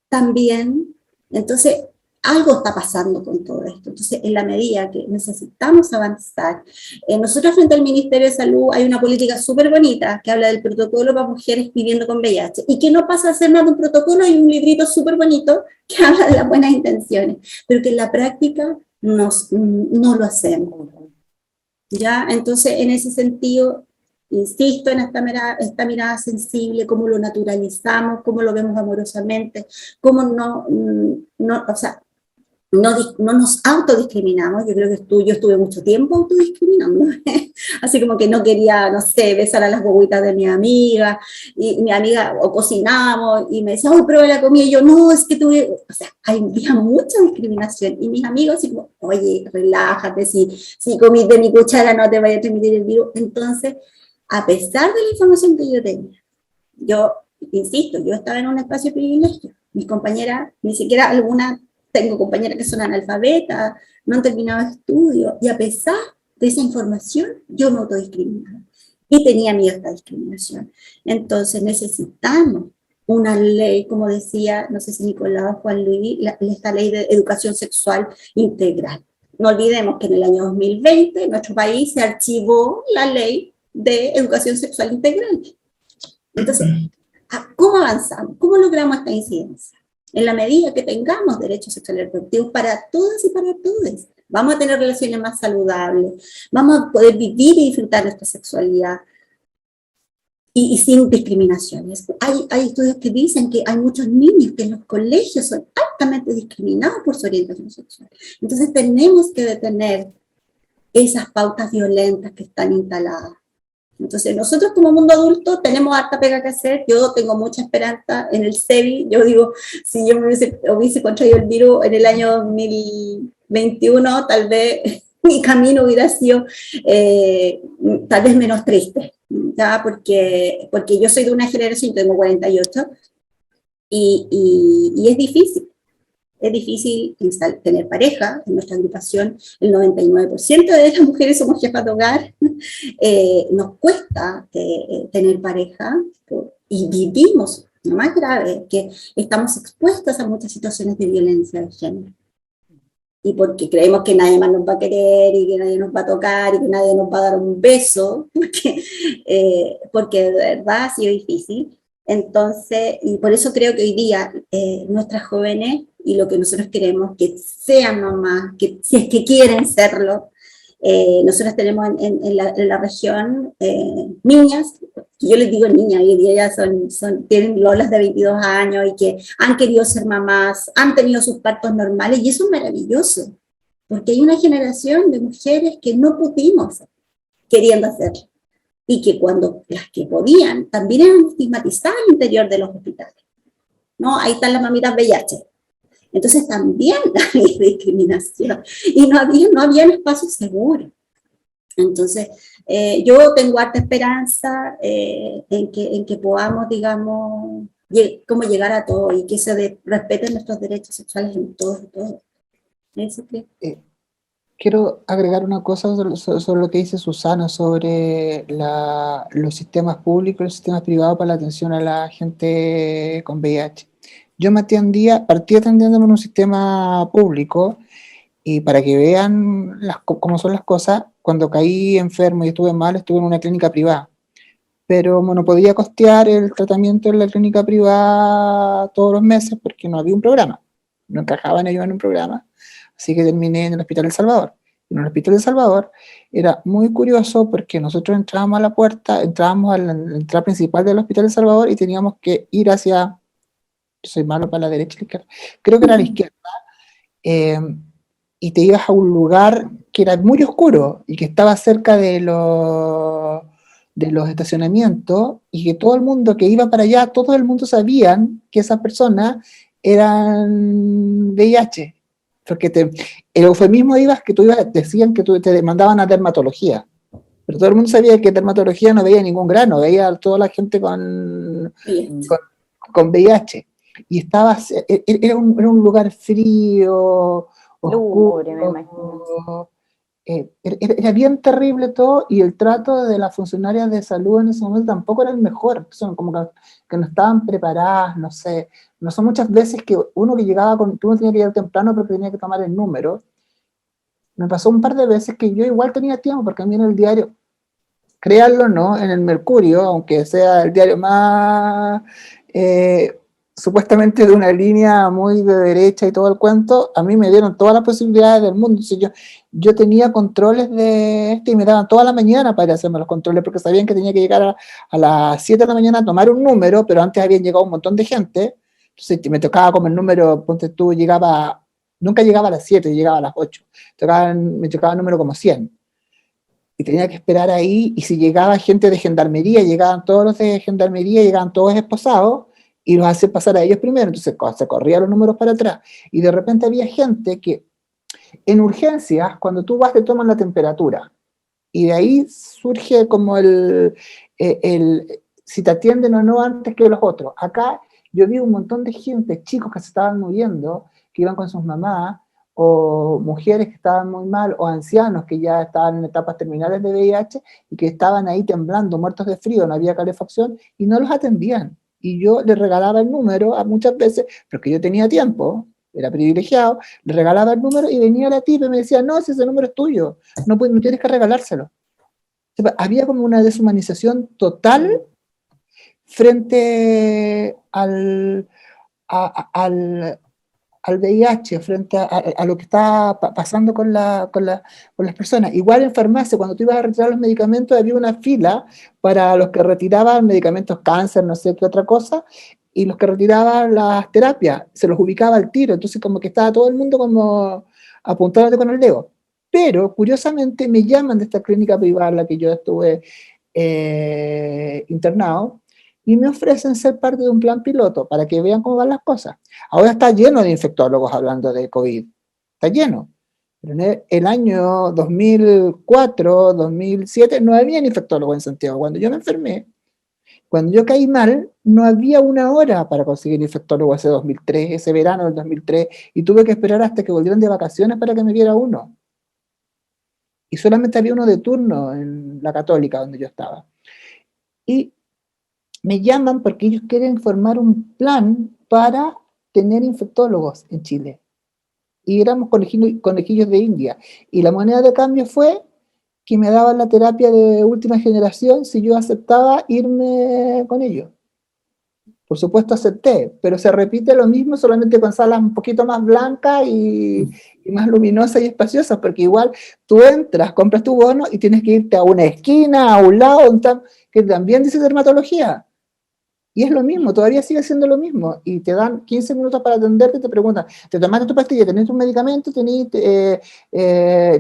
también? Entonces, algo está pasando con todo esto. Entonces, en la medida que necesitamos avanzar, nosotros frente al Ministerio de Salud hay una política súper bonita que habla del protocolo para mujeres viviendo con VIH y que no pasa a ser nada de un protocolo, hay un librito súper bonito que habla de las buenas intenciones, pero que en la práctica no lo hacemos. ¿Ya? Entonces, en ese sentido, insisto en esta mirada sensible, cómo lo naturalizamos, cómo lo vemos amorosamente, cómo no nos autodiscriminamos. Yo creo que yo estuve mucho tiempo autodiscriminándome, así como que no quería, no sé, besar a las bobitas de mi amiga, y mi amiga, o cocinábamos, y me decía, oh, prueba la comida, y yo, no, es que o sea, había mucha discriminación, y mis amigos así como, oye, relájate, si comiste de mi cuchara no te vaya a transmitir el virus. Entonces, a pesar de la información que yo tenía, yo, insisto, yo estaba en un espacio de privilegio, mis compañeras, ni siquiera tengo compañeras que son analfabetas, no han terminado estudios, y a pesar de esa información, yo me autodiscriminaba. Y tenía miedo a esta discriminación. Entonces necesitamos una ley, como decía, no sé si Nicolás o Juan Luis, esta ley de educación sexual integral. No olvidemos que en el año 2020 en nuestro país se archivó la ley de educación sexual integral. Entonces, ¿cómo avanzamos? ¿Cómo logramos esta incidencia? En la medida que tengamos derechos sexuales y reproductivos para todas y para todos, vamos a tener relaciones más saludables, vamos a poder vivir y disfrutar nuestra sexualidad. y sin discriminaciones. Hay estudios que dicen que hay muchos niños que en los colegios son altamente discriminados por su orientación sexual. Entonces tenemos que detener esas pautas violentas que están instaladas. Entonces nosotros como mundo adulto tenemos harta pega que hacer. Yo tengo mucha esperanza en el SEBI. Yo digo, si yo me hubiese contraído el virus en el año 2021, tal vez mi camino hubiera sido tal vez menos triste, ¿ya? Porque yo soy de una generación, tengo 48, y es difícil. Es difícil tener pareja. En nuestra agrupación el 99% de las mujeres somos jefas de hogar. Nos cuesta tener pareja y vivimos, lo más grave, que estamos expuestas a muchas situaciones de violencia de género. Y porque creemos que nadie más nos va a querer y que nadie nos va a tocar y que nadie nos va a dar un beso, porque de verdad ha sido difícil. Entonces, y por eso creo que hoy día nuestras jóvenes, y lo que nosotros queremos, que sean mamás, que si es que quieren serlo, nosotros tenemos en la región niñas, yo les digo niñas, hoy día ya tienen lolas de 22 años y que han querido ser mamás, han tenido sus partos normales, y eso es maravilloso, porque hay una generación de mujeres que no pudimos queriendo hacerlo, y que cuando las que podían, también eran estigmatizadas al interior de los hospitales, ¿no? Ahí están las mamitas VIH. Entonces también hay discriminación, y no había espacios seguros. Entonces, yo tengo harta esperanza en que podamos, digamos, cómo llegar a todo, y que se respeten nuestros derechos sexuales en todos y todos. Eso que... Quiero agregar una cosa sobre lo que dice Susana sobre los sistemas públicos y los sistemas privados para la atención a la gente con VIH. Yo partí atendiéndome en un sistema público, y para que vean cómo son las cosas, cuando caí enfermo y estuve mal, estuve en una clínica privada. Pero no podía costear el tratamiento en la clínica privada todos los meses porque no había un programa. No encajaban ellos en un programa. Así que terminé en el Hospital El Salvador. En el Hospital El Salvador era muy curioso porque nosotros entrábamos a la entrada principal del Hospital El Salvador y teníamos que ir hacia, yo soy malo para la derecha y la izquierda, creo que era la izquierda, y te ibas a un lugar que era muy oscuro y que estaba cerca de los estacionamientos, y que todo el mundo que iba para allá, todo el mundo sabían que esas personas eran VIH. Porque el eufemismo decían que te mandaban a dermatología, pero todo el mundo sabía que dermatología no veía ningún grano, veía a toda la gente con VIH. Y era un lugar frío, oscuro, lúgubre, me imagino. Era bien terrible todo, y el trato de las funcionarias de salud en ese momento tampoco era el mejor. Son como que no estaban preparadas, no sé. No son muchas veces que uno tenía que llegar temprano porque tenía que tomar el número. Me pasó un par de veces que yo igual tenía tiempo, porque a mí en el diario, créanlo o no, en el Mercurio, aunque sea el diario más supuestamente de una línea muy de derecha y todo el cuento, a mí me dieron todas las posibilidades del mundo. Entonces yo tenía controles y me daban toda la mañana para ir a hacerme los controles, porque sabían que tenía que llegar a las 7 de la mañana a tomar un número, pero antes habían llegado un montón de gente. Entonces me tocaba como el número, ponte tú, nunca llegaba a las 7, llegaba a las 8. Me tocaba el número como 100. Y tenía que esperar ahí, y si llegaba gente de gendarmería, llegaban todos los de gendarmería, llegaban todos esposados, y los hacen pasar a ellos primero. Entonces se corrían los números para atrás, y de repente había gente que en urgencias, cuando tú vas, te toman la temperatura, y de ahí surge como si te atienden o no antes que los otros. Acá yo vi un montón de gente, chicos que se estaban moviendo, que iban con sus mamás, o mujeres que estaban muy mal, o ancianos que ya estaban en etapas terminales de VIH y que estaban ahí temblando, muertos de frío, no había calefacción, y no los atendían. Y yo les regalaba el número muchas veces, porque yo tenía tiempo, era privilegiado, le regalaba el número, y venía la tipa y me decía, no, si ese número es tuyo, no tienes que regalárselo. Había como una deshumanización total frente a al VIH, frente a lo que está pasando con las personas. Igual en farmacia, cuando tú ibas a retirar los medicamentos, había una fila para los que retiraban medicamentos cáncer, no sé qué otra cosa, y los que retiraban las terapias, se los ubicaba al tiro, entonces como que estaba todo el mundo como apuntándote con el dedo. Pero, curiosamente, me llaman de esta clínica privada en la que yo estuve internado, y me ofrecen ser parte de un plan piloto para que vean cómo van las cosas. Ahora está lleno de infectólogos hablando de COVID, está lleno. Pero en el año 2004, 2007, no había infectólogos en Santiago. Cuando yo me enfermé, cuando yo caí mal, no había una hora para conseguir infectólogo ese 2003, ese verano del 2003, y tuve que esperar hasta que volvieran de vacaciones para que me viera uno. Y solamente había uno de turno en la Católica, donde yo estaba. Y me llaman porque ellos quieren formar un plan para tener infectólogos en Chile. Y éramos conejillos de India. Y la moneda de cambio fue que me daban la terapia de última generación si yo aceptaba irme con ellos. Por supuesto acepté, pero se repite lo mismo, solamente con salas un poquito más blancas y más luminosas y espaciosas, porque igual tú entras, compras tu bono y tienes que irte a una esquina, a un lado, que también dice dermatología. Y es lo mismo, todavía sigue siendo lo mismo. Y te dan 15 minutos para atenderte y te preguntan, ¿te tomaste tu pastilla? ¿Tenés tu medicamento? ¿Te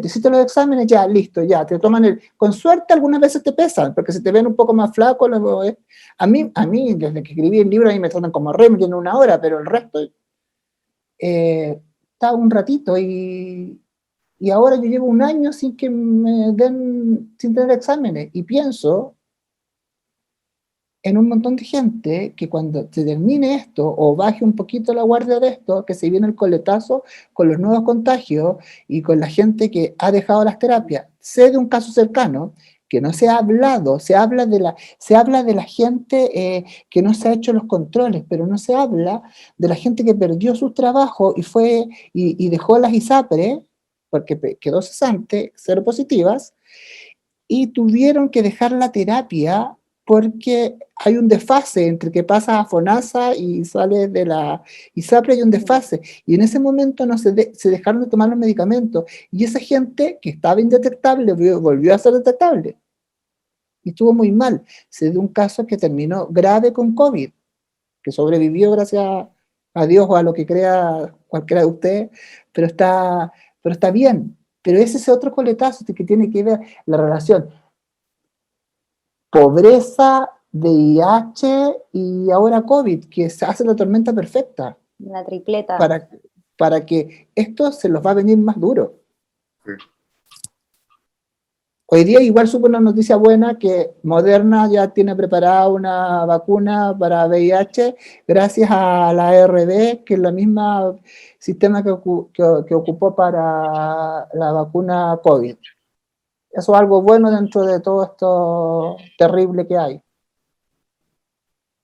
hiciste los exámenes? Ya, listo, ya. Te toman con suerte algunas veces te pesan, porque si te ven un poco más flaco, a mí, desde que escribí el libro, a mí me tratan como rey, me tienen una hora, pero el resto está un ratito y ahora yo llevo un año sin que me den, sin tener exámenes. Y pienso en un montón de gente que cuando se termine esto o baje un poquito la guardia de esto, que se viene el coletazo con los nuevos contagios y con la gente que ha dejado las terapias. Sé de un caso cercano que no se ha hablado, se habla de la gente que no se ha hecho los controles, pero no se habla de la gente que perdió sus trabajos y dejó las ISAPRE, porque quedó cesante, cero positivas, y tuvieron que dejar la terapia porque hay un desfase entre que pasas a FONASA y sales de la ISAPRE, hay un desfase, y en ese momento no se dejaron de tomar los medicamentos, y esa gente que estaba indetectable volvió a ser detectable, y estuvo muy mal. Se dio un caso que terminó grave con COVID, que sobrevivió gracias a Dios o a lo que crea cualquiera de ustedes, pero está bien. Pero ese es otro coletazo que tiene que ver la relación pobreza, VIH y ahora COVID, que se hace la tormenta perfecta. La tripleta. Para que esto se los va a venir más duro. Sí. Hoy día igual supo una noticia buena que Moderna ya tiene preparada una vacuna para VIH gracias a la ARB, que es la misma sistema que ocupó para la vacuna COVID. Eso es algo bueno dentro de todo esto terrible que hay.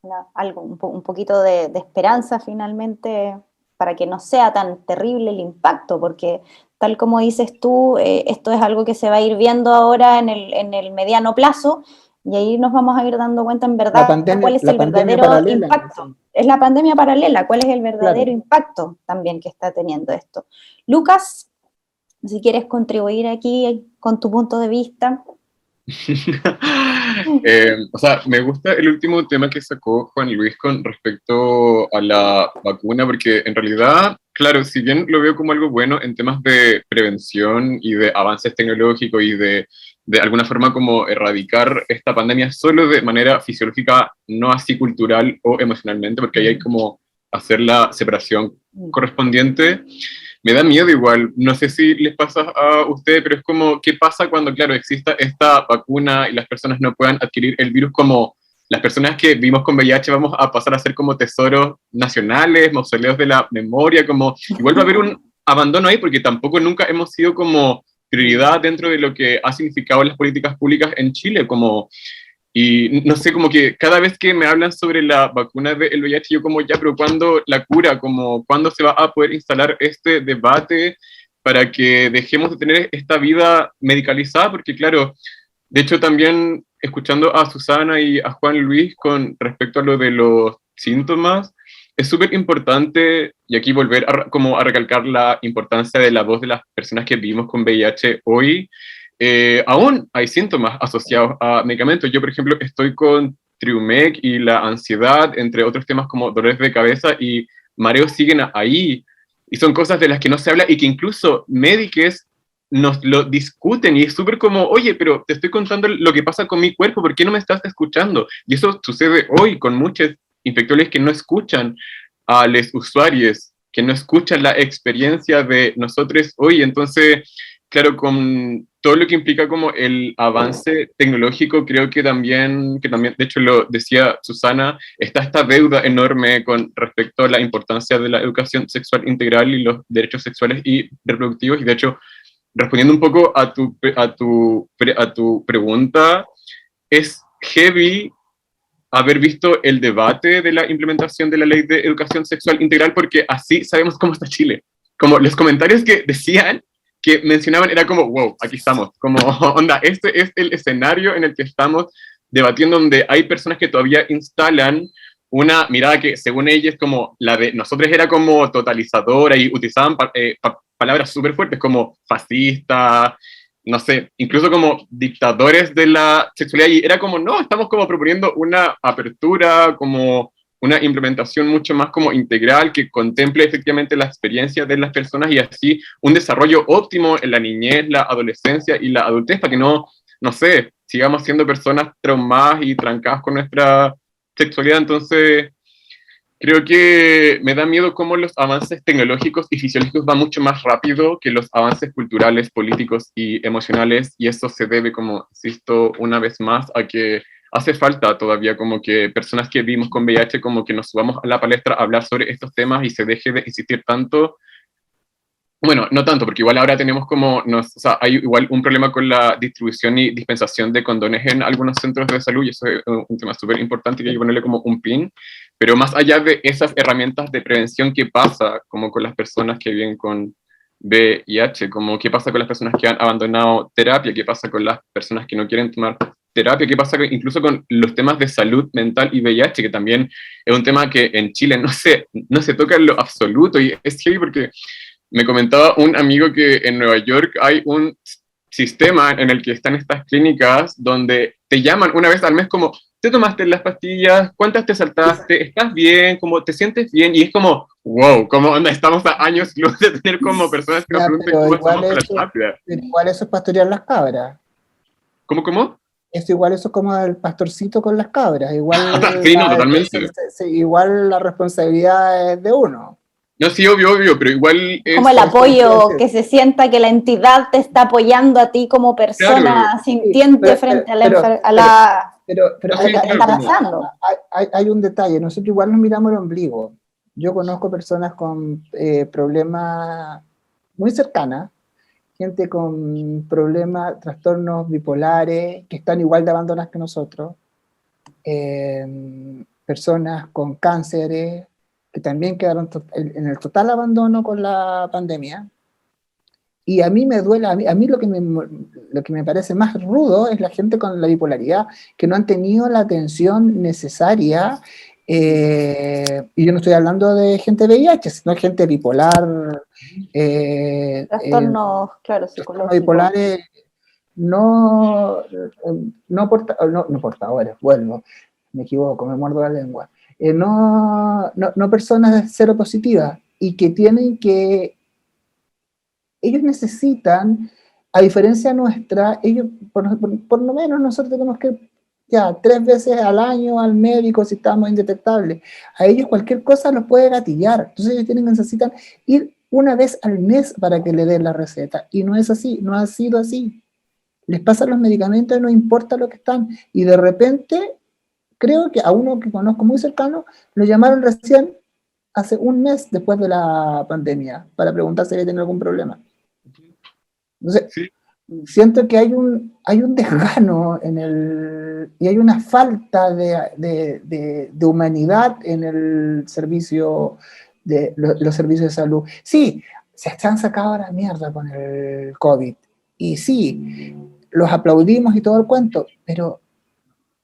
Un poquito de esperanza finalmente para que no sea tan terrible el impacto, porque tal como dices tú, esto es algo que se va a ir viendo ahora en el mediano plazo, y ahí nos vamos a ir dando cuenta en verdad cuál es el verdadero impacto. Es la pandemia paralela, cuál es el verdadero impacto también que está teniendo esto. Lucas, si quieres contribuir aquí con tu punto de vista. O sea, me gusta el último tema que sacó Juan Luis con respecto a la vacuna, porque en realidad, claro, si bien lo veo como algo bueno en temas de prevención y de avances tecnológicos y de alguna forma como erradicar esta pandemia solo de manera fisiológica, no así cultural o emocionalmente, porque ahí hay como hacer la separación correspondiente. Me da miedo igual, no sé si les pasa a ustedes, pero es como, ¿qué pasa cuando, claro, exista esta vacuna y las personas no puedan adquirir el virus? Como las personas que vivimos con VIH vamos a pasar a ser como tesoros nacionales, mausoleos de la memoria, como igual va a haber un abandono ahí porque tampoco nunca hemos sido como prioridad dentro de lo que ha significado las políticas públicas en Chile, como... Y no sé, como que cada vez que me hablan sobre la vacuna del VIH, yo como ya, pero ¿cuándo la cura? Como, ¿cuándo se va a poder instalar este debate para que dejemos de tener esta vida medicalizada? Porque claro, de hecho también escuchando a Susana y a Juan Luis con respecto a lo de los síntomas, es súper importante, y aquí volver como a recalcar la importancia de la voz de las personas que vivimos con VIH hoy. Aún hay síntomas asociados a medicamentos. Yo, por ejemplo, estoy con Triumec y la ansiedad, entre otros temas como dolores de cabeza y mareos siguen ahí. Y son cosas de las que no se habla y que incluso médicos nos lo discuten y es súper como, oye, pero te estoy contando lo que pasa con mi cuerpo, ¿por qué no me estás escuchando? Y eso sucede hoy con muchos infectores que no escuchan a los usuarios, que no escuchan la experiencia de nosotros hoy. Entonces, claro, con todo lo que implica como el avance tecnológico, creo que también, de hecho lo decía Susana, está esta deuda enorme con respecto a la importancia de la educación sexual integral y los derechos sexuales y reproductivos. Y de hecho, respondiendo un poco a tu pregunta, es heavy haber visto el debate de la implementación de la ley de educación sexual integral, porque así sabemos cómo está Chile. Como los comentarios que decían, que mencionaban, era como, wow, aquí estamos, como, onda, este es el escenario en el que estamos debatiendo, donde hay personas que todavía instalan una mirada que, según ellas, como la de nosotros era como totalizadora y utilizaban palabras súper fuertes como fascista, no sé, incluso como dictadores de la sexualidad, y era como, no, estamos como proponiendo una apertura, como una implementación mucho más como integral que contemple efectivamente la experiencia de las personas y así un desarrollo óptimo en la niñez, la adolescencia y la adultez, para que no sé, sigamos siendo personas traumadas y trancadas con nuestra sexualidad. Entonces, creo que me da miedo cómo los avances tecnológicos y fisiológicos van mucho más rápido que los avances culturales, políticos y emocionales, y eso se debe, como insisto una vez más, a que hace falta todavía como que personas que vivimos con VIH como que nos subamos a la palestra a hablar sobre estos temas y se deje de insistir tanto. Bueno, no tanto, porque igual ahora tenemos como, o sea, hay igual un problema con la distribución y dispensación de condones en algunos centros de salud, y eso es un tema súper importante que hay que ponerle como un pin, pero más allá de esas herramientas de prevención, ¿qué pasa como con las personas que viven con VIH? Como qué pasa con las personas que han abandonado terapia, qué pasa con las personas que no quieren tomar terapia, qué pasa incluso con los temas de salud mental y VIH, que también es un tema que en Chile no se toca en lo absoluto, y es heavy porque me comentaba un amigo que en Nueva York hay un sistema en el que están estas clínicas donde te llaman una vez al mes como, ¿te tomaste las pastillas? ¿Cuántas te saltaste? ¿Estás bien? ¿Cómo te sientes bien? Y es como, wow, como onda, estamos a años luz de tener como personas que nos pregunten cómo estamos con la terapia. Igual eso es pastorear las cabras. ¿Cómo? Esto igual eso es como el pastorcito con las cabras. Igual, sí, no, totalmente. Igual la responsabilidad es de uno. No, sí, obvio, pero igual es... Como el apoyo, que se sienta que la entidad te está apoyando a ti como persona, claro, sintiente frente a la pero que está pasando. Hay un detalle, nosotros igual nos miramos el ombligo. Yo conozco personas con problemas muy cercanas, gente con problemas, trastornos bipolares, que están igual de abandonadas que nosotros, personas con cánceres, que también quedaron en el total abandono con la pandemia. Y a mí me duele, a mí lo que me parece más rudo es la gente con la bipolaridad, que no han tenido la atención necesaria, y yo no estoy hablando de gente VIH, sino gente bipolar. Trastornos, claro, psicológicos. Bipolares, no portadores, bueno, me equivoco, me muerdo la lengua. No personas seropositivas, y que tienen que, ellos necesitan, a diferencia nuestra, ellos, por lo menos nosotros tenemos que ya 3 veces al año al médico si estamos indetectables. A ellos cualquier cosa los puede gatillar, entonces ellos necesitan ir una vez al mes para que le den la receta, y no es así, no ha sido así. Les pasan los medicamentos y no importa lo que están, y de repente... Creo que a uno que conozco muy cercano, lo llamaron recién hace un mes después de la pandemia para preguntar si había tenido algún problema. Entonces, sí, siento que hay un desgano y hay una falta de humanidad en el servicio, los servicios de salud. Sí, se han sacado a la mierda con el COVID, y sí, los aplaudimos y todo el cuento, pero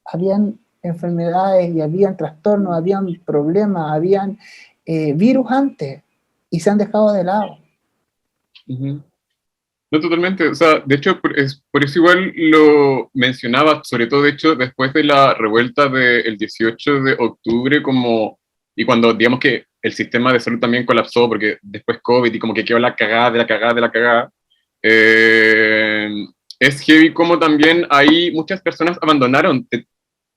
habían enfermedades y habían trastornos, habían problemas, habían virus antes y se han dejado de lado. Ujú. No, totalmente. O sea, de hecho, por eso igual lo mencionaba, sobre todo, de hecho, después de la revuelta del 18 de octubre, y cuando, digamos que el sistema de salud también colapsó, porque después COVID y como que quedó la cagada, de la cagada, de la cagada, es heavy como también ahí muchas personas abandonaron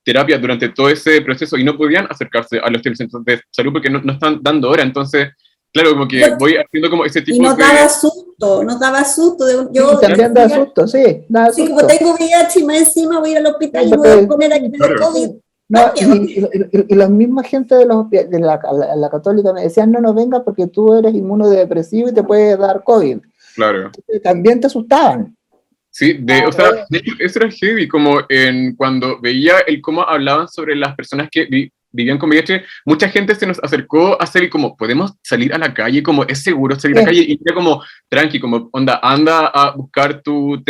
terapia durante todo ese proceso y no podían acercarse a los centros de salud porque no están dando hora. Entonces, claro, como que voy haciendo como ese tipo y nos daba susto, yo también da susto, sí, da sí, susto. como tengo VIH y más encima voy a ir al hospital y voy a poner aquí el COVID. No, y la misma gente de la católica me decían, no vengas porque tú eres inmunodepresivo y te puede dar COVID. Claro. Entonces, también te asustaban. Sí, o sea, de hecho, eso era heavy, como cuando veía cómo hablaban sobre las personas que vivían con VIH, mucha gente se nos acercó a hacer como, ¿podemos salir a la calle? Como, ¿es seguro salir a la calle? Y era como, tranqui, como, anda a buscar tu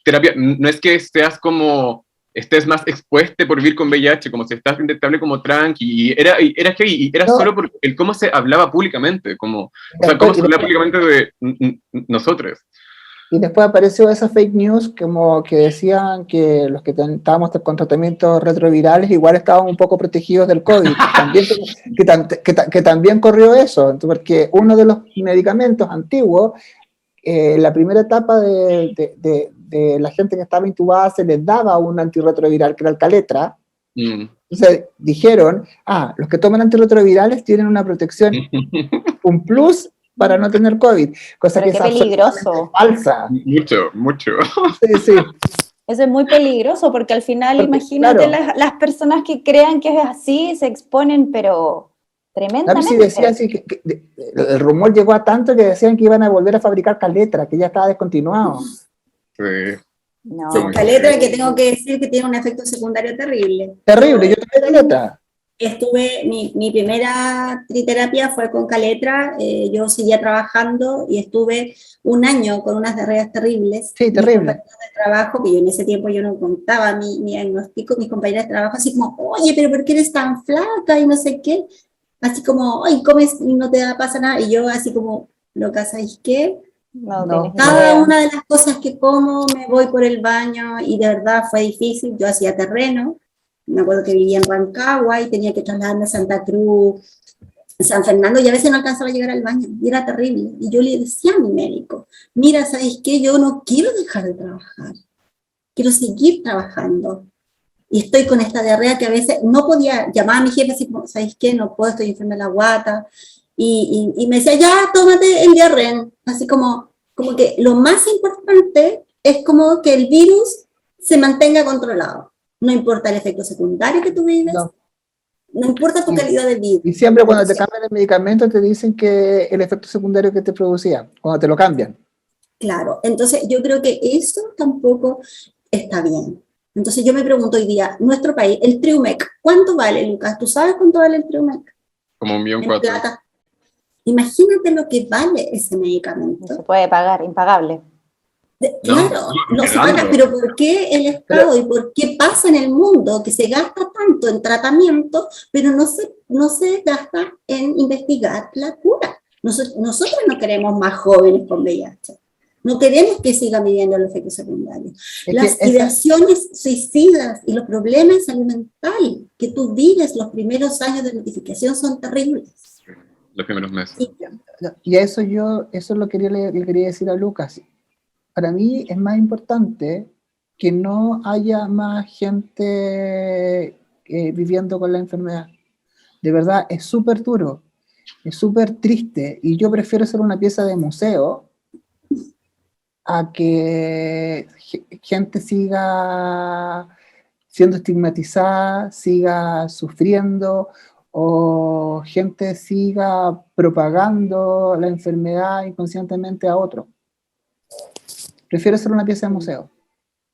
terapia. No es que seas como, estés más expuesto por vivir con VIH, como si estás indetectable como tranqui, y era heavy, y era solo por el cómo se hablaba públicamente, como, o sea, cómo se hablaba públicamente de nosotros. Y después apareció esa fake news como que decían que los que estábamos con tratamientos retrovirales igual estaban un poco protegidos del COVID, que también corrió eso, porque uno de los medicamentos antiguos, la primera etapa de la gente que estaba intubada se les daba un antirretroviral que era el Caletra. Entonces dijeron, los que toman antirretrovirales tienen una protección, un plus para no tener COVID, cosa pero que qué es peligroso. Falsa. Mucho. Sí. Eso es muy peligroso porque al final, porque, imagínate, claro, las personas que crean que es así, se exponen, pero tremendamente. Sí decía así, el rumor llegó a tanto que decían que iban a volver a fabricar Caletra, que ya estaba descontinuado. Sí. No. Sí, Caletra, que tengo que decir que tiene un efecto secundario terrible. Terrible, yo tomé Caletra. Mi primera triterapia fue con Caletra, yo seguía trabajando y estuve un año con unas diarreas terribles. Sí, terrible. Mis compañeros de trabajo, que en ese tiempo yo no contaba mi diagnóstico, mis compañeros de trabajo así como, oye, pero ¿por qué eres tan flaca? Y no sé qué. Así como, ay, comes y no te pasa nada. Y yo así como, loca, ¿sabes qué? No, cada una de las cosas que como me voy por el baño y de verdad fue difícil. Yo hacía terreno. Me acuerdo que vivía en Rancagua y tenía que trasladarme a Santa Cruz, San Fernando, y a veces no alcanzaba a llegar al baño, y era terrible. Y yo le decía a mi médico, mira, ¿sabes qué? Yo no quiero dejar de trabajar, quiero seguir trabajando. Y estoy con esta diarrea que a veces no podía, llamar a mi jefe así como, ¿sabes qué? No puedo, estoy enferma de la guata. Y me decía, ya, tómate el diarren. Así como que lo más importante es como que el virus se mantenga controlado. No importa el efecto secundario que tú vives, no importa tu calidad de vida. Y siempre cuando te cambian el medicamento te dicen que el efecto secundario que te producía, cuando te lo cambian. Claro, entonces yo creo que eso tampoco está bien. Entonces yo me pregunto hoy día, nuestro país, el Triumec, ¿cuánto vale, Lucas? ¿Tú sabes cuánto vale el Triumec? Como 1.400.000. Imagínate lo que vale ese medicamento. No se puede pagar, impagable. Claro, no se paga, pero ¿por qué el Estado y por qué pasa en el mundo que se gasta tanto en tratamiento, pero no se gasta en investigar la cura? Nosotros no queremos más jóvenes con VIH, no queremos que sigan viviendo los efectos secundarios. Las ideaciones suicidas y los problemas de salud mental que tú vives los primeros años de notificación son terribles. Los primeros meses. Y a eso le quería decir a Lucas. Para mí es más importante que no haya más gente viviendo con la enfermedad. De verdad, es súper duro, es súper triste, y yo prefiero ser una pieza de museo a que gente siga siendo estigmatizada, siga sufriendo, o gente siga propagando la enfermedad inconscientemente a otro. Prefiero ser una pieza de museo.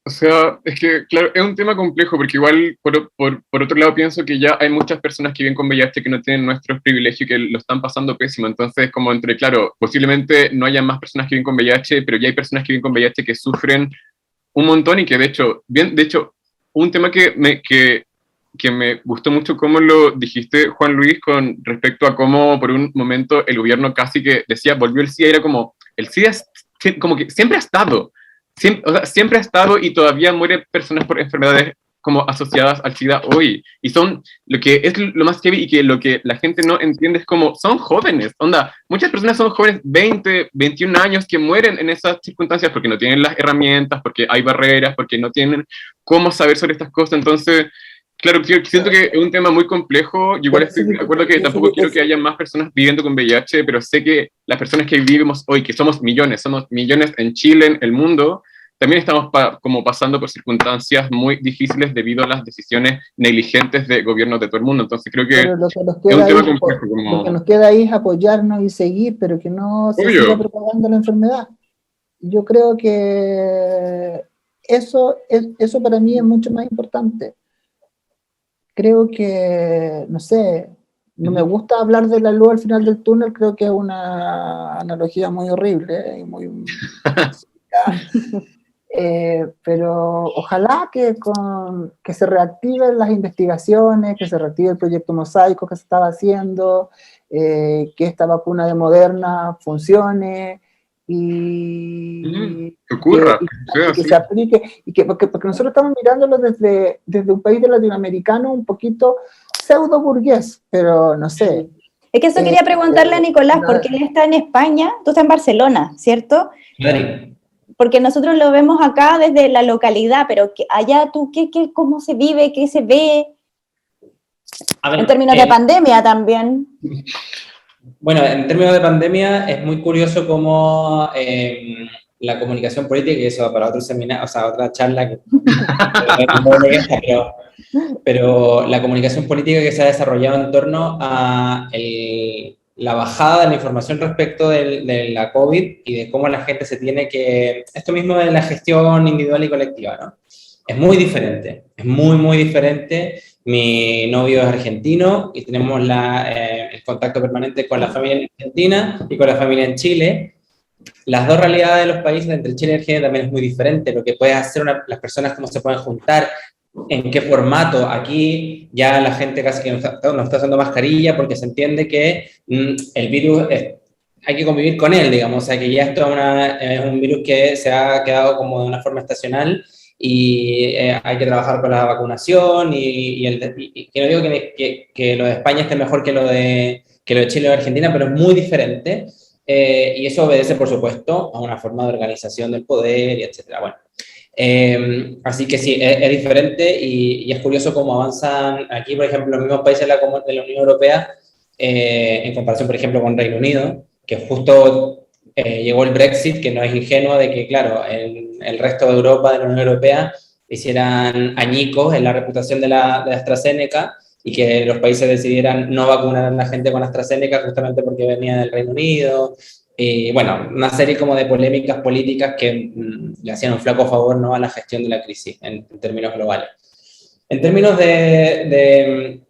O sea, es que, claro, es un tema complejo, porque igual, por otro lado, pienso que ya hay muchas personas que viven con VIH que no tienen nuestros privilegios y que lo están pasando pésimo. Entonces, como claro, posiblemente no haya más personas que viven con VIH, pero ya hay personas que viven con VIH que sufren un montón y que, de hecho, un tema que que me gustó mucho cómo lo dijiste, Juan Luis, con respecto a cómo por un momento el gobierno casi que decía, volvió el SIDA, era como, el SIDA como que siempre ha estado, o sea, siempre ha estado y todavía mueren personas por enfermedades como asociadas al SIDA hoy. Y son, lo que es lo más heavy y que lo que la gente no entiende es como, son jóvenes, onda, muchas personas son jóvenes 20, 21 años que mueren en esas circunstancias porque no tienen las herramientas, porque hay barreras, porque no tienen cómo saber sobre estas cosas. Entonces, claro, siento que es un tema muy complejo. Yo igual estoy de acuerdo que tampoco quiero que haya más personas viviendo con VIH, pero sé que las personas que vivimos hoy, que somos millones en Chile, en el mundo, también estamos como pasando por circunstancias muy difíciles debido a las decisiones negligentes de gobiernos de todo el mundo. Entonces creo que lo que nos es queda un tema ahí, complejo. Como... Lo que nos queda ahí es apoyarnos y seguir, pero que no se siga propagando la enfermedad. Yo creo que eso para mí es mucho más importante. Creo que, no sé, no me gusta hablar de la luz al final del túnel, creo que es una analogía muy horrible y muy... pero ojalá que se reactiven las investigaciones, que se reactive el proyecto Mosaico que se estaba haciendo, que esta vacuna de Moderna funcione y que ocurra, que se aplique, porque nosotros estamos mirándolo desde un país de latinoamericano un poquito pseudo burgués, pero no sé. Es que eso quería preguntarle a Nicolás, porque él está en España, tú estás en Barcelona, ¿cierto? Claro. Porque nosotros lo vemos acá desde la localidad, pero allá tú, ¿cómo se vive? ¿Qué se ve? A ver, en términos de pandemia también. Bueno, en términos de pandemia es muy curioso cómo la comunicación política, y eso para otro seminario, o sea, otra charla que pero la comunicación política que se ha desarrollado en torno a la bajada de la información respecto de la COVID y de cómo la gente se tiene que... Esto mismo de la gestión individual y colectiva, ¿no? Es muy diferente, es muy, muy diferente. Mi novio es argentino y tenemos el contacto permanente con la familia en Argentina y con la familia en Chile. Las dos realidades de los países, entre Chile y Argentina, también es muy diferente. Lo que puede hacer las personas, cómo se pueden juntar, en qué formato. Aquí ya la gente casi que no está usando mascarilla porque se entiende que el virus hay que convivir con él, digamos. O sea, que ya esto es un virus que se ha quedado como de una forma estacional y hay que trabajar con la vacunación y no digo que lo de España esté mejor que lo de Chile o Argentina, pero es muy diferente. Y eso obedece, por supuesto, a una forma de organización del poder, y etcétera. Bueno, así que sí, es diferente y es curioso cómo avanzan aquí, por ejemplo, los mismos países de la Unión Europea, en comparación, por ejemplo, con Reino Unido, que justo llegó el Brexit, que no es ingenuo de que, claro, el resto de Europa, de la Unión Europea, hicieran añicos en la reputación de AstraZeneca, y que los países decidieran no vacunar a la gente con AstraZeneca justamente porque venía del Reino Unido. Y bueno, una serie como de polémicas políticas que le hacían un flaco favor, ¿no?, a la gestión de la crisis en términos globales. En términos de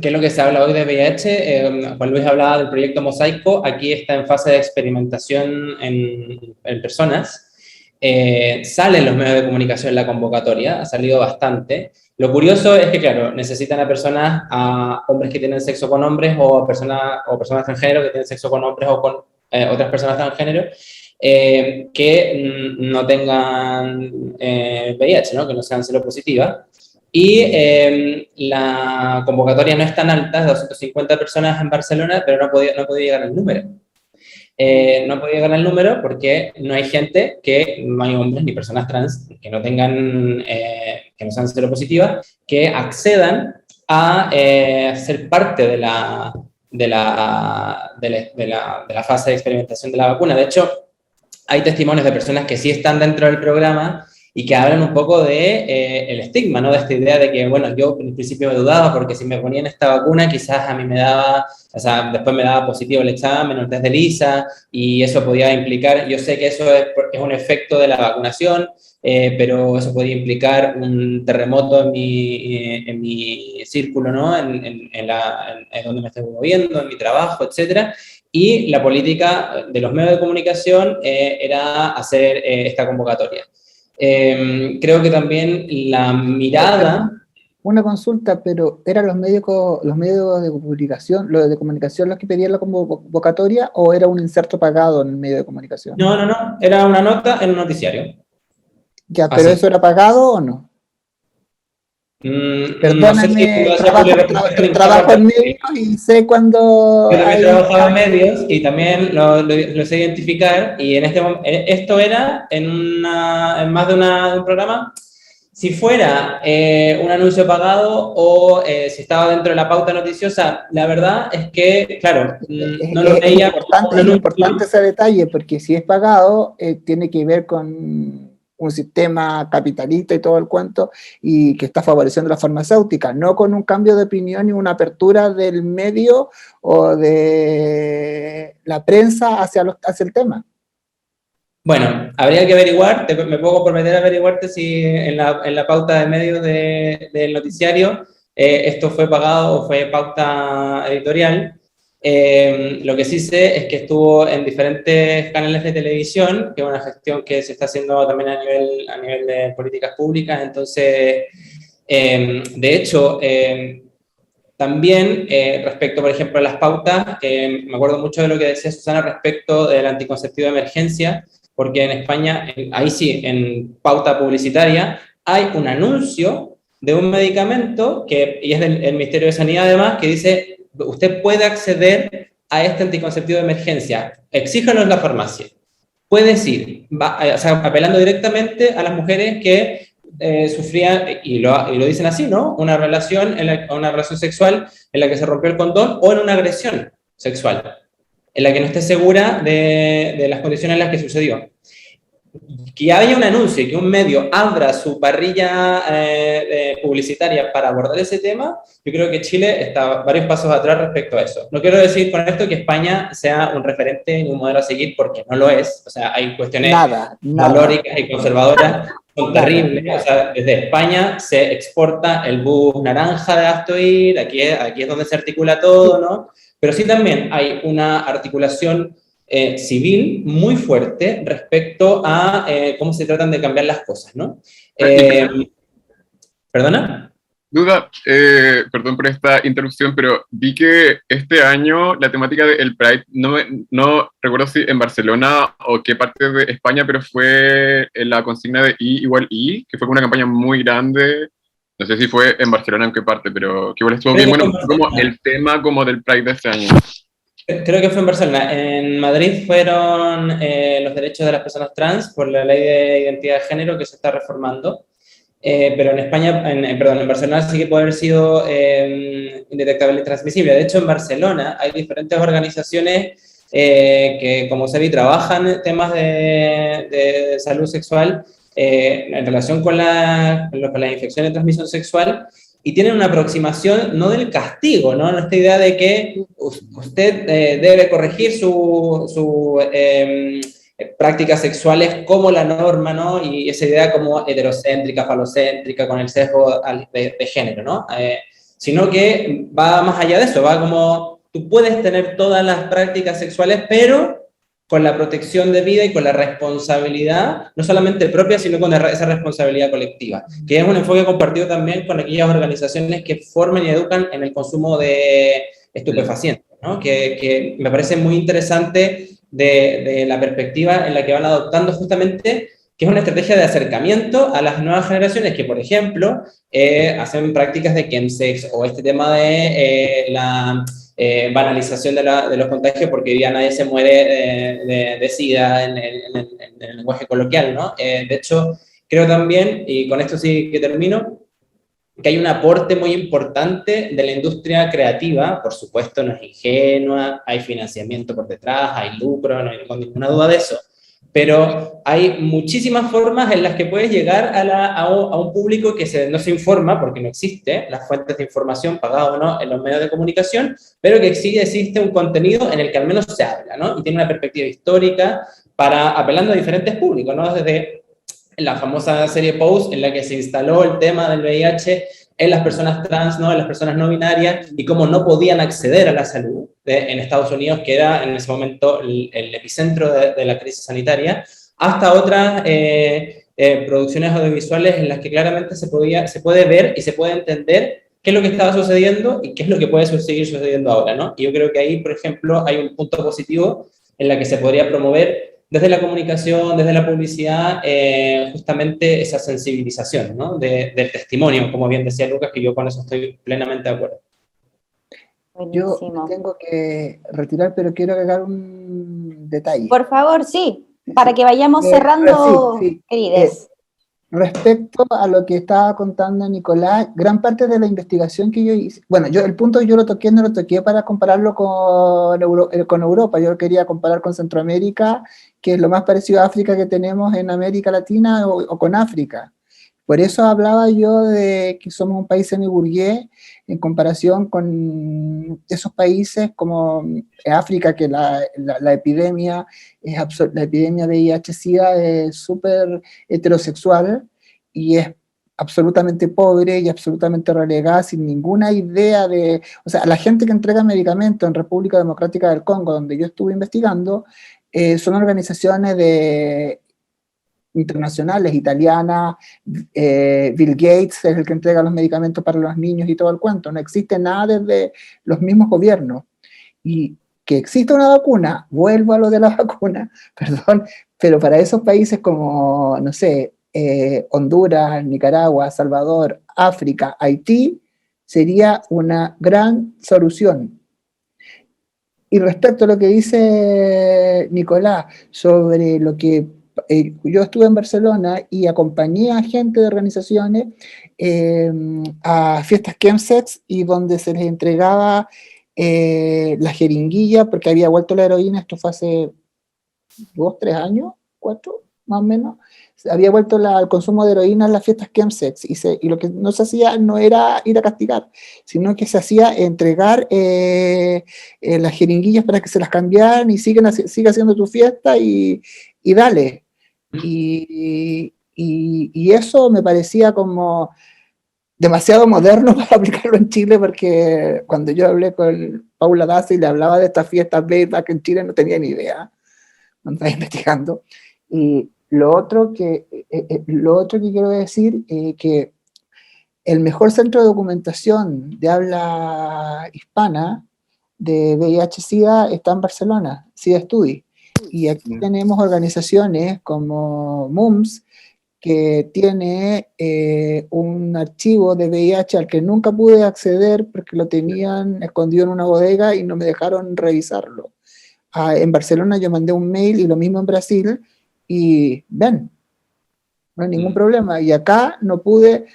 qué es lo que se habla hoy de VIH, Juan Luis hablaba del proyecto Mosaico. Aquí está en fase de experimentación en personas. Salen los medios de comunicación en la convocatoria, ha salido bastante. Lo curioso es que, claro, necesitan a hombres que tienen sexo con hombres o personas transgénero que tienen sexo con hombres o con otras personas transgénero que no tengan VIH, ¿no?, que no sean seropositivas. Y la convocatoria no es tan alta, 250 personas en Barcelona, pero no ha podido llegar al número. No ha podido llegar al número porque no hay gente, no hay hombres ni personas trans que no tengan, que no sean seropositivas, que accedan a ser parte de la fase de experimentación de la vacuna. De hecho, hay testimonios de personas que sí están dentro del programa y que hablan un poco de el estigma, ¿no?, de esta idea de que, bueno, yo en principio me dudaba porque si me ponían esta vacuna quizás a mí me daba, o sea, después me daba positivo el examen, el test de ELISA, y eso podía implicar, yo sé que eso es un efecto de la vacunación, pero eso podía implicar un terremoto en mi círculo, ¿no?, en donde me estoy moviendo, en mi trabajo, etcétera. Y la política de los medios de comunicación era hacer esta convocatoria. Creo que también la mirada... Una consulta, pero ¿eran los medios de comunicación, los que pedían la convocatoria o era un inserto pagado en el medio de comunicación? No, era una nota en un noticiario. Ya, pero Así. ¿eso era pagado o no? No sé si Perdóname, cuando trabajo en medios y sé cuando yo también he hay... trabajado en medios y también lo sé identificar, y en esto era en más de un programa. Si fuera un anuncio pagado o si estaba dentro de la pauta noticiosa, la verdad es que, claro, no lo veía como un Es anuncio. importante ese detalle, porque si es pagado, tiene que ver con un sistema capitalista y todo el cuento, y que está favoreciendo a la farmacéutica, no con un cambio de opinión y una apertura del medio o de la prensa hacia el tema. Bueno, habría que averiguar, me puedo comprometer a averiguarte si en la pauta de medios del noticiario esto fue pagado o fue pauta editorial. Lo que sí sé es que estuvo en diferentes canales de televisión, que es una gestión que se está haciendo también a nivel de políticas públicas. Entonces, de hecho, también respecto, por ejemplo, a las pautas, me acuerdo mucho de lo que decía Susana respecto del anticonceptivo de emergencia, porque en España, ahí sí, en pauta publicitaria, hay un anuncio de un medicamento, y es del Ministerio de Sanidad además, que dice, usted puede acceder a este anticonceptivo de emergencia, exíjanos la farmacia. Puede decir, o sea, apelando directamente a las mujeres que sufrían, y lo dicen así, ¿no? Una relación sexual en la que se rompió el condón o en una agresión sexual, en la que no esté segura de las condiciones en las que sucedió. Que haya un anuncio y que un medio abra su parrilla publicitaria para abordar ese tema, yo creo que Chile está varios pasos atrás respecto a eso. No quiero decir con esto que España sea un referente ni un modelo a seguir, porque no lo es. O sea, hay cuestiones valóricas y conservadoras son terribles. O sea, desde España se exporta el bus naranja de Astoir, aquí es donde se articula todo, ¿no? Pero sí también hay una articulación civil muy fuerte respecto a cómo se tratan de cambiar las cosas, ¿no? ¿Perdona? Duda, perdón por esta interrupción, pero vi que este año la temática del Pride, no recuerdo si en Barcelona o qué parte de España, pero fue la consigna de I igual I, que fue una campaña muy grande. No sé si fue en Barcelona en qué parte, pero que igual estuvo bien bueno, como el tema como del Pride de este año. Creo que fue en Barcelona. En Madrid fueron los derechos de las personas trans por la ley de identidad de género que se está reformando. Pero en España, en Barcelona sí que puede haber sido indetectable y transmisible. De hecho, en Barcelona hay diferentes organizaciones que, como SEBI, trabajan temas de salud sexual en relación con las infecciones de transmisión sexual, y tienen una aproximación no del castigo, ¿no? Esta idea de que usted debe corregir su prácticas sexuales como la norma, ¿no? Y esa idea como heterocéntrica, falocéntrica, con el sesgo de género, ¿no? Sino que va más allá de eso, va como, tú puedes tener todas las prácticas sexuales, pero con la protección de vida y con la responsabilidad, no solamente propia, sino con esa responsabilidad colectiva, que es un enfoque compartido también con aquellas organizaciones que forman y educan en el consumo de estupefacientes, ¿no? Que me parece muy interesante de la perspectiva en la que van adoptando justamente, que es una estrategia de acercamiento a las nuevas generaciones que, por ejemplo, hacen prácticas de chemsex o este tema de la banalización de los contagios, porque hoy día nadie se muere de SIDA en el lenguaje coloquial, ¿no? De hecho, creo también, y con esto sí que termino, que hay un aporte muy importante de la industria creativa, por supuesto no es ingenua, hay financiamiento por detrás, hay lucro, no hay ninguna duda de eso, pero hay muchísimas formas en las que puedes llegar a un público que no se informa, porque no existe las fuentes de información pagadas o no en los medios de comunicación, pero que existe un contenido en el que al menos se habla, ¿no? Y tiene una perspectiva histórica apelando a diferentes públicos, ¿no? Desde la famosa serie Pose, en la que se instaló el tema del VIH en las personas trans, ¿no? En las personas no binarias, y cómo no podían acceder a la salud en Estados Unidos, que era en ese momento el epicentro de la crisis sanitaria, hasta otras producciones audiovisuales en las que claramente se puede ver y se puede entender qué es lo que estaba sucediendo y qué es lo que puede seguir sucediendo ahora, ¿no? Y yo creo que ahí, por ejemplo, hay un punto positivo en la que se podría promover desde la comunicación, desde la publicidad, justamente esa sensibilización, ¿no? Del testimonio, como bien decía Lucas, que yo con eso estoy plenamente de acuerdo. Yo Buenísimo. me tengo que retirar, pero quiero agregar un detalle. Por favor, sí, para que vayamos cerrando, sí. querides. Respecto a lo que estaba contando Nicolás, gran parte de la investigación que yo hice, bueno, el punto yo no lo toqué para compararlo con Europa, yo quería comparar con Centroamérica, que es lo más parecido a África que tenemos en América Latina o con África. Por eso hablaba yo de que somos un país semiburgués en comparación con esos países como África, que la epidemia la epidemia de VIH-Sida es súper heterosexual y es absolutamente pobre y absolutamente relegada sin ninguna idea de... O sea, la gente que entrega medicamentos en República Democrática del Congo, donde yo estuve investigando, son organizaciones internacionales, italianas, Bill Gates es el que entrega los medicamentos para los niños y todo el cuento, no existe nada desde los mismos gobiernos. Y que exista una vacuna, vuelvo a lo de la vacuna, perdón, pero para esos países como, no sé, Honduras, Nicaragua, Salvador, África, Haití, sería una gran solución. Y respecto a lo que dice Nicolás sobre lo que yo estuve en Barcelona y acompañé a gente de organizaciones a fiestas chemsex y donde se les entregaba la jeringuilla, porque había vuelto la heroína, esto fue hace 2, 3 años, 4, más o menos, había vuelto el consumo de heroína en las fiestas chemsex, y lo que no se hacía no era ir a castigar, sino que se hacía entregar las jeringuillas para que se las cambiaran y siga haciendo tu fiesta y dale. Y eso me parecía como demasiado moderno para aplicarlo en Chile, porque cuando yo hablé con Paula Daza y le hablaba de estas fiestas playback en Chile, no tenía ni idea, no estaba investigando. Y lo otro que quiero decir es que el mejor centro de documentación de habla hispana de VIH-Sida está en Barcelona, SIDA Study. Y aquí tenemos organizaciones como MUMS, que tiene un archivo de VIH al que nunca pude acceder porque lo tenían escondido en una bodega y no me dejaron revisarlo. En Barcelona yo mandé un mail y lo mismo en Brasil, y ven, no hay ningún problema. Y acá no pude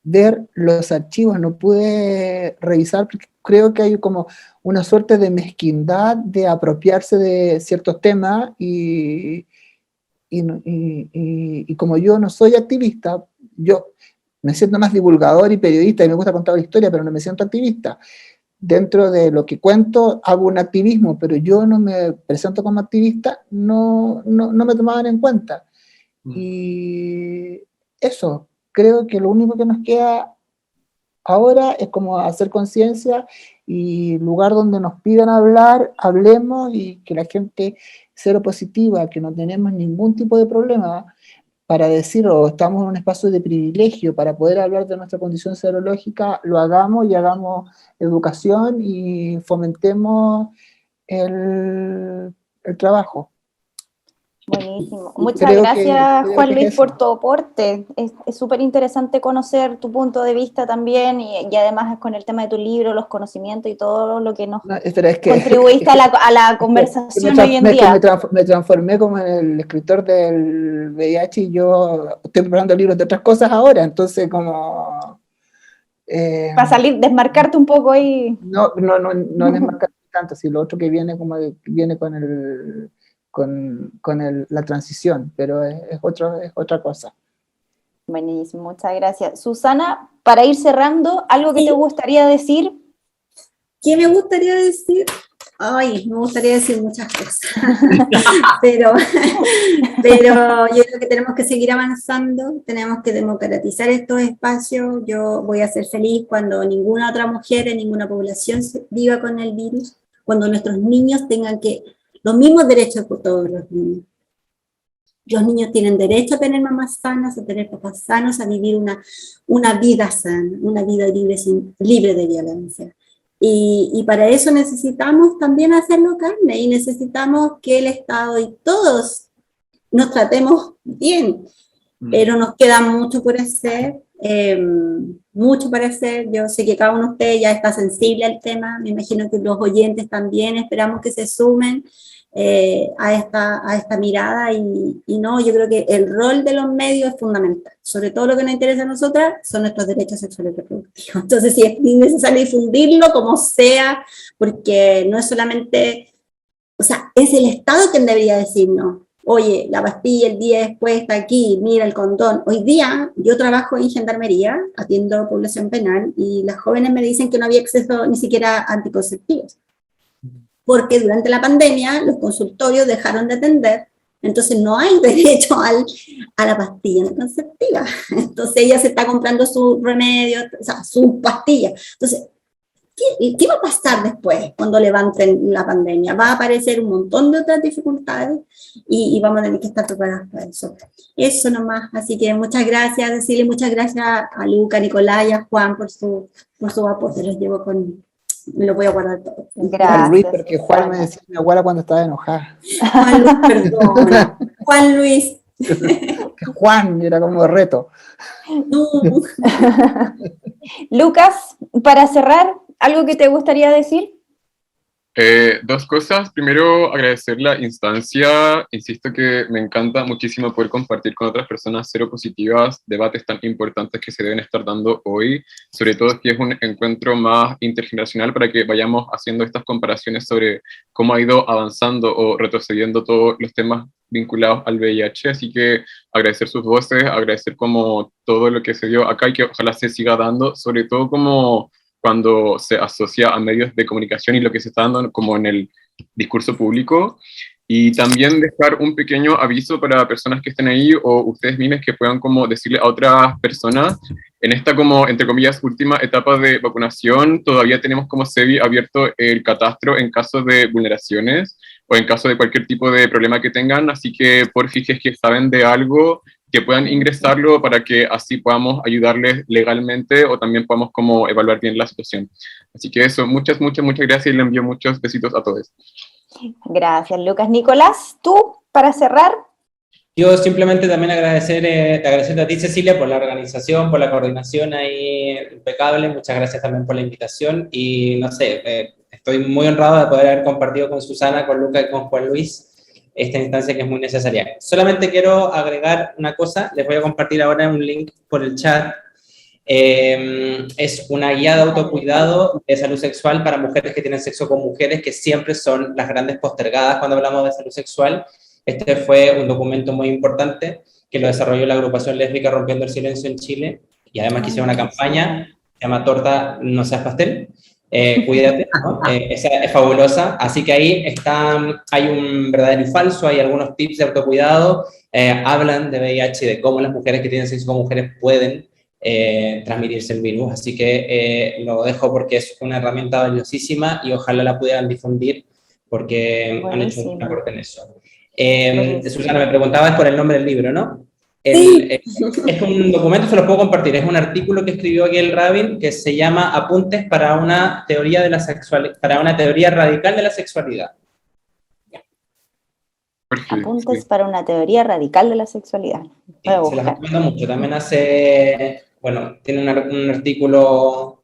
ver los archivos, no pude revisar, porque creo que hay como una suerte de mezquindad de apropiarse de ciertos temas y como yo no soy activista, yo me siento más divulgador y periodista y me gusta contar la historia, pero no me siento activista. Dentro de lo que cuento hago un activismo, pero yo no me presento como activista, no me tomaban en cuenta. Y eso, creo que lo único que nos queda ahora es como hacer conciencia y lugar donde nos pidan hablar, hablemos, y que la gente seropositiva, que no tenemos ningún tipo de problema para decirlo, estamos en un espacio de privilegio para poder hablar de nuestra condición serológica, lo hagamos y hagamos educación y fomentemos el trabajo. Buenísimo. Muchas gracias, Juan Luis, por tu aporte. Es súper interesante conocer tu punto de vista también, y además con el tema de tu libro, los conocimientos y todo lo que nos contribuiste a la conversación hoy en día. Me transformé como en el escritor del VIH y yo estoy preparando libros de otras cosas ahora, entonces como... para salir, desmarcarte un poco ahí. No desmarcarte tanto, si lo otro que viene viene con la transición, pero es otra cosa. Buenísimo, muchas gracias. Susana, para ir cerrando, ¿algo que te gustaría decir? ¿Qué me gustaría decir? Ay, me gustaría decir muchas cosas, pero yo creo que tenemos que seguir avanzando, tenemos que democratizar estos espacios. Yo voy a ser feliz cuando ninguna otra mujer en ninguna población viva con el virus, cuando nuestros niños tengan los mismos derechos por todos los niños. Los niños tienen derecho a tener mamás sanas, a tener papás sanos, a vivir una vida sana, una vida libre de violencia. Y para eso necesitamos también hacerlo carne y necesitamos que el Estado y todos nos tratemos bien, pero nos queda mucho por hacer, mucho para hacer. Yo sé que cada uno de ustedes ya está sensible al tema, me imagino que los oyentes también, esperamos que se sumen a esta mirada y no, yo creo que el rol de los medios es fundamental, sobre todo lo que nos interesa a nosotras son nuestros derechos sexuales y reproductivos. Entonces, si es necesario difundirlo, como sea, porque no es solamente, o sea, es el Estado quien debería decirnos, oye, la pastilla el día después está aquí, mira el condón. Hoy día yo trabajo en gendarmería, atiendo población penal, y las jóvenes me dicen que no había acceso ni siquiera a anticonceptivos, porque durante la pandemia los consultorios dejaron de atender, entonces no hay derecho a la pastilla anticonceptiva. Entonces ella se está comprando su remedio, o sea, sus pastillas. Entonces, ¿qué va a pasar después cuando levanten la pandemia? Va a aparecer un montón de otras dificultades y vamos a tener que estar preparados para eso. Eso nomás, así que muchas gracias, decirle muchas gracias a Luca, a Nicolás y a Juan por su aporte, los llevo me lo voy a guardar todo. Gracias. Juan Luis, porque Juan me decía mi abuela cuando estaba enojada. Juan Luis, perdón. Juan Luis. Juan, era como reto. No. Lucas, para cerrar, ¿algo que te gustaría decir? Dos cosas. Primero, agradecer la instancia. Insisto que me encanta muchísimo poder compartir con otras personas seropositivas debates tan importantes que se deben estar dando hoy, sobre todo que es un encuentro más intergeneracional para que vayamos haciendo estas comparaciones sobre cómo ha ido avanzando o retrocediendo todos los temas vinculados al VIH. Así que agradecer sus voces, agradecer como todo lo que se dio acá y que ojalá se siga dando, sobre todo como cuando se asocia a medios de comunicación y lo que se está dando como en el discurso público. Y también dejar un pequeño aviso para personas que estén ahí o ustedes mismos que puedan como decirle a otras personas, en esta como, entre comillas, última etapa de vacunación, todavía tenemos como SEBI abierto el catastro en caso de vulneraciones o en caso de cualquier tipo de problema que tengan, así que por fijes que saben de algo, que puedan ingresarlo para que así podamos ayudarles legalmente o también podamos como evaluar bien la situación. Así que eso, muchas gracias y le envío muchos besitos a todos. Gracias, Lucas. Nicolás, tú, para cerrar. Yo simplemente también agradecerte a ti, Cecilia, por la organización, por la coordinación ahí impecable. Muchas gracias también por la invitación y no sé, estoy muy honrado de poder haber compartido con Susana, con Lucas y con Juan Luis esta instancia que es muy necesaria. Solamente quiero agregar una cosa, les voy a compartir ahora un link por el chat. Es una guía de autocuidado de salud sexual para mujeres que tienen sexo con mujeres, que siempre son las grandes postergadas cuando hablamos de salud sexual. Este fue un documento muy importante que lo desarrolló la agrupación lésbica Rompiendo el Silencio en Chile, y además que hicieron una campaña, se llama Torta No Seas Pastel. Cuídate, ¿no? Esa es fabulosa, así que ahí hay un verdadero y falso, hay algunos tips de autocuidado, hablan de VIH, de cómo las mujeres que tienen sexo con mujeres pueden transmitirse el virus, así que lo dejo porque es una herramienta valiosísima y ojalá la pudieran difundir porque Buenísimo. han hecho un aporte en eso. Susana, me preguntabas por el nombre del libro, ¿no? Sí. Es un documento, se lo puedo compartir, es un artículo que escribió Gail Rabin que se llama Apuntes para una teoría de la sexualidad, para una teoría radical de la sexualidad. Apuntes para una teoría radical de la sexualidad. Sí, se los recomiendo mucho. También tiene un artículo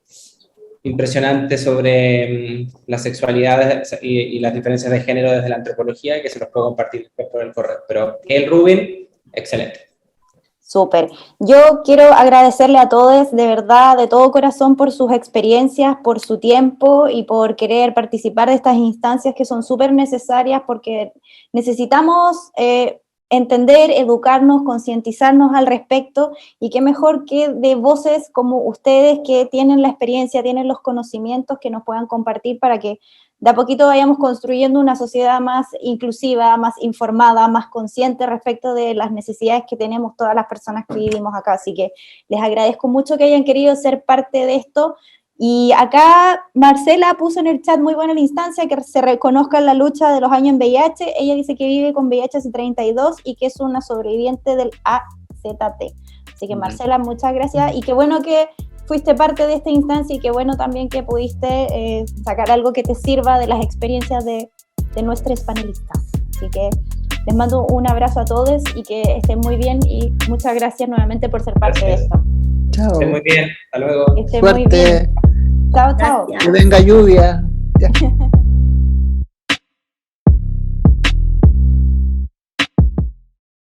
impresionante sobre la sexualidad y las diferencias de género desde la antropología, que se los puedo compartir después por el correo. Pero Gail Rubin, excelente. Súper. Yo quiero agradecerle a todos, de verdad, de todo corazón, por sus experiencias, por su tiempo y por querer participar de estas instancias que son súper necesarias porque necesitamos entender, educarnos, concientizarnos al respecto y qué mejor que de voces como ustedes que tienen la experiencia, tienen los conocimientos que nos puedan compartir para que de a poquito vayamos construyendo una sociedad más inclusiva, más informada, más consciente respecto de las necesidades que tenemos todas las personas que vivimos acá. Así que les agradezco mucho que hayan querido ser parte de esto. Y acá Marcela puso en el chat, muy buena la instancia, que se reconozca la lucha de los años en VIH. Ella dice que vive con VIH hace 32 y que es una sobreviviente del AZT. Así que Marcela, muchas gracias y qué bueno que fuiste parte de esta instancia y qué bueno también que pudiste sacar algo que te sirva de las experiencias de nuestros panelistas. Así que les mando un abrazo a todos y que estén muy bien y muchas gracias nuevamente por ser parte de esto. Chao. Estén muy bien, hasta luego. Que estén muy Suerte. bien. Chao, chao. Gracias. Que venga lluvia. Ya.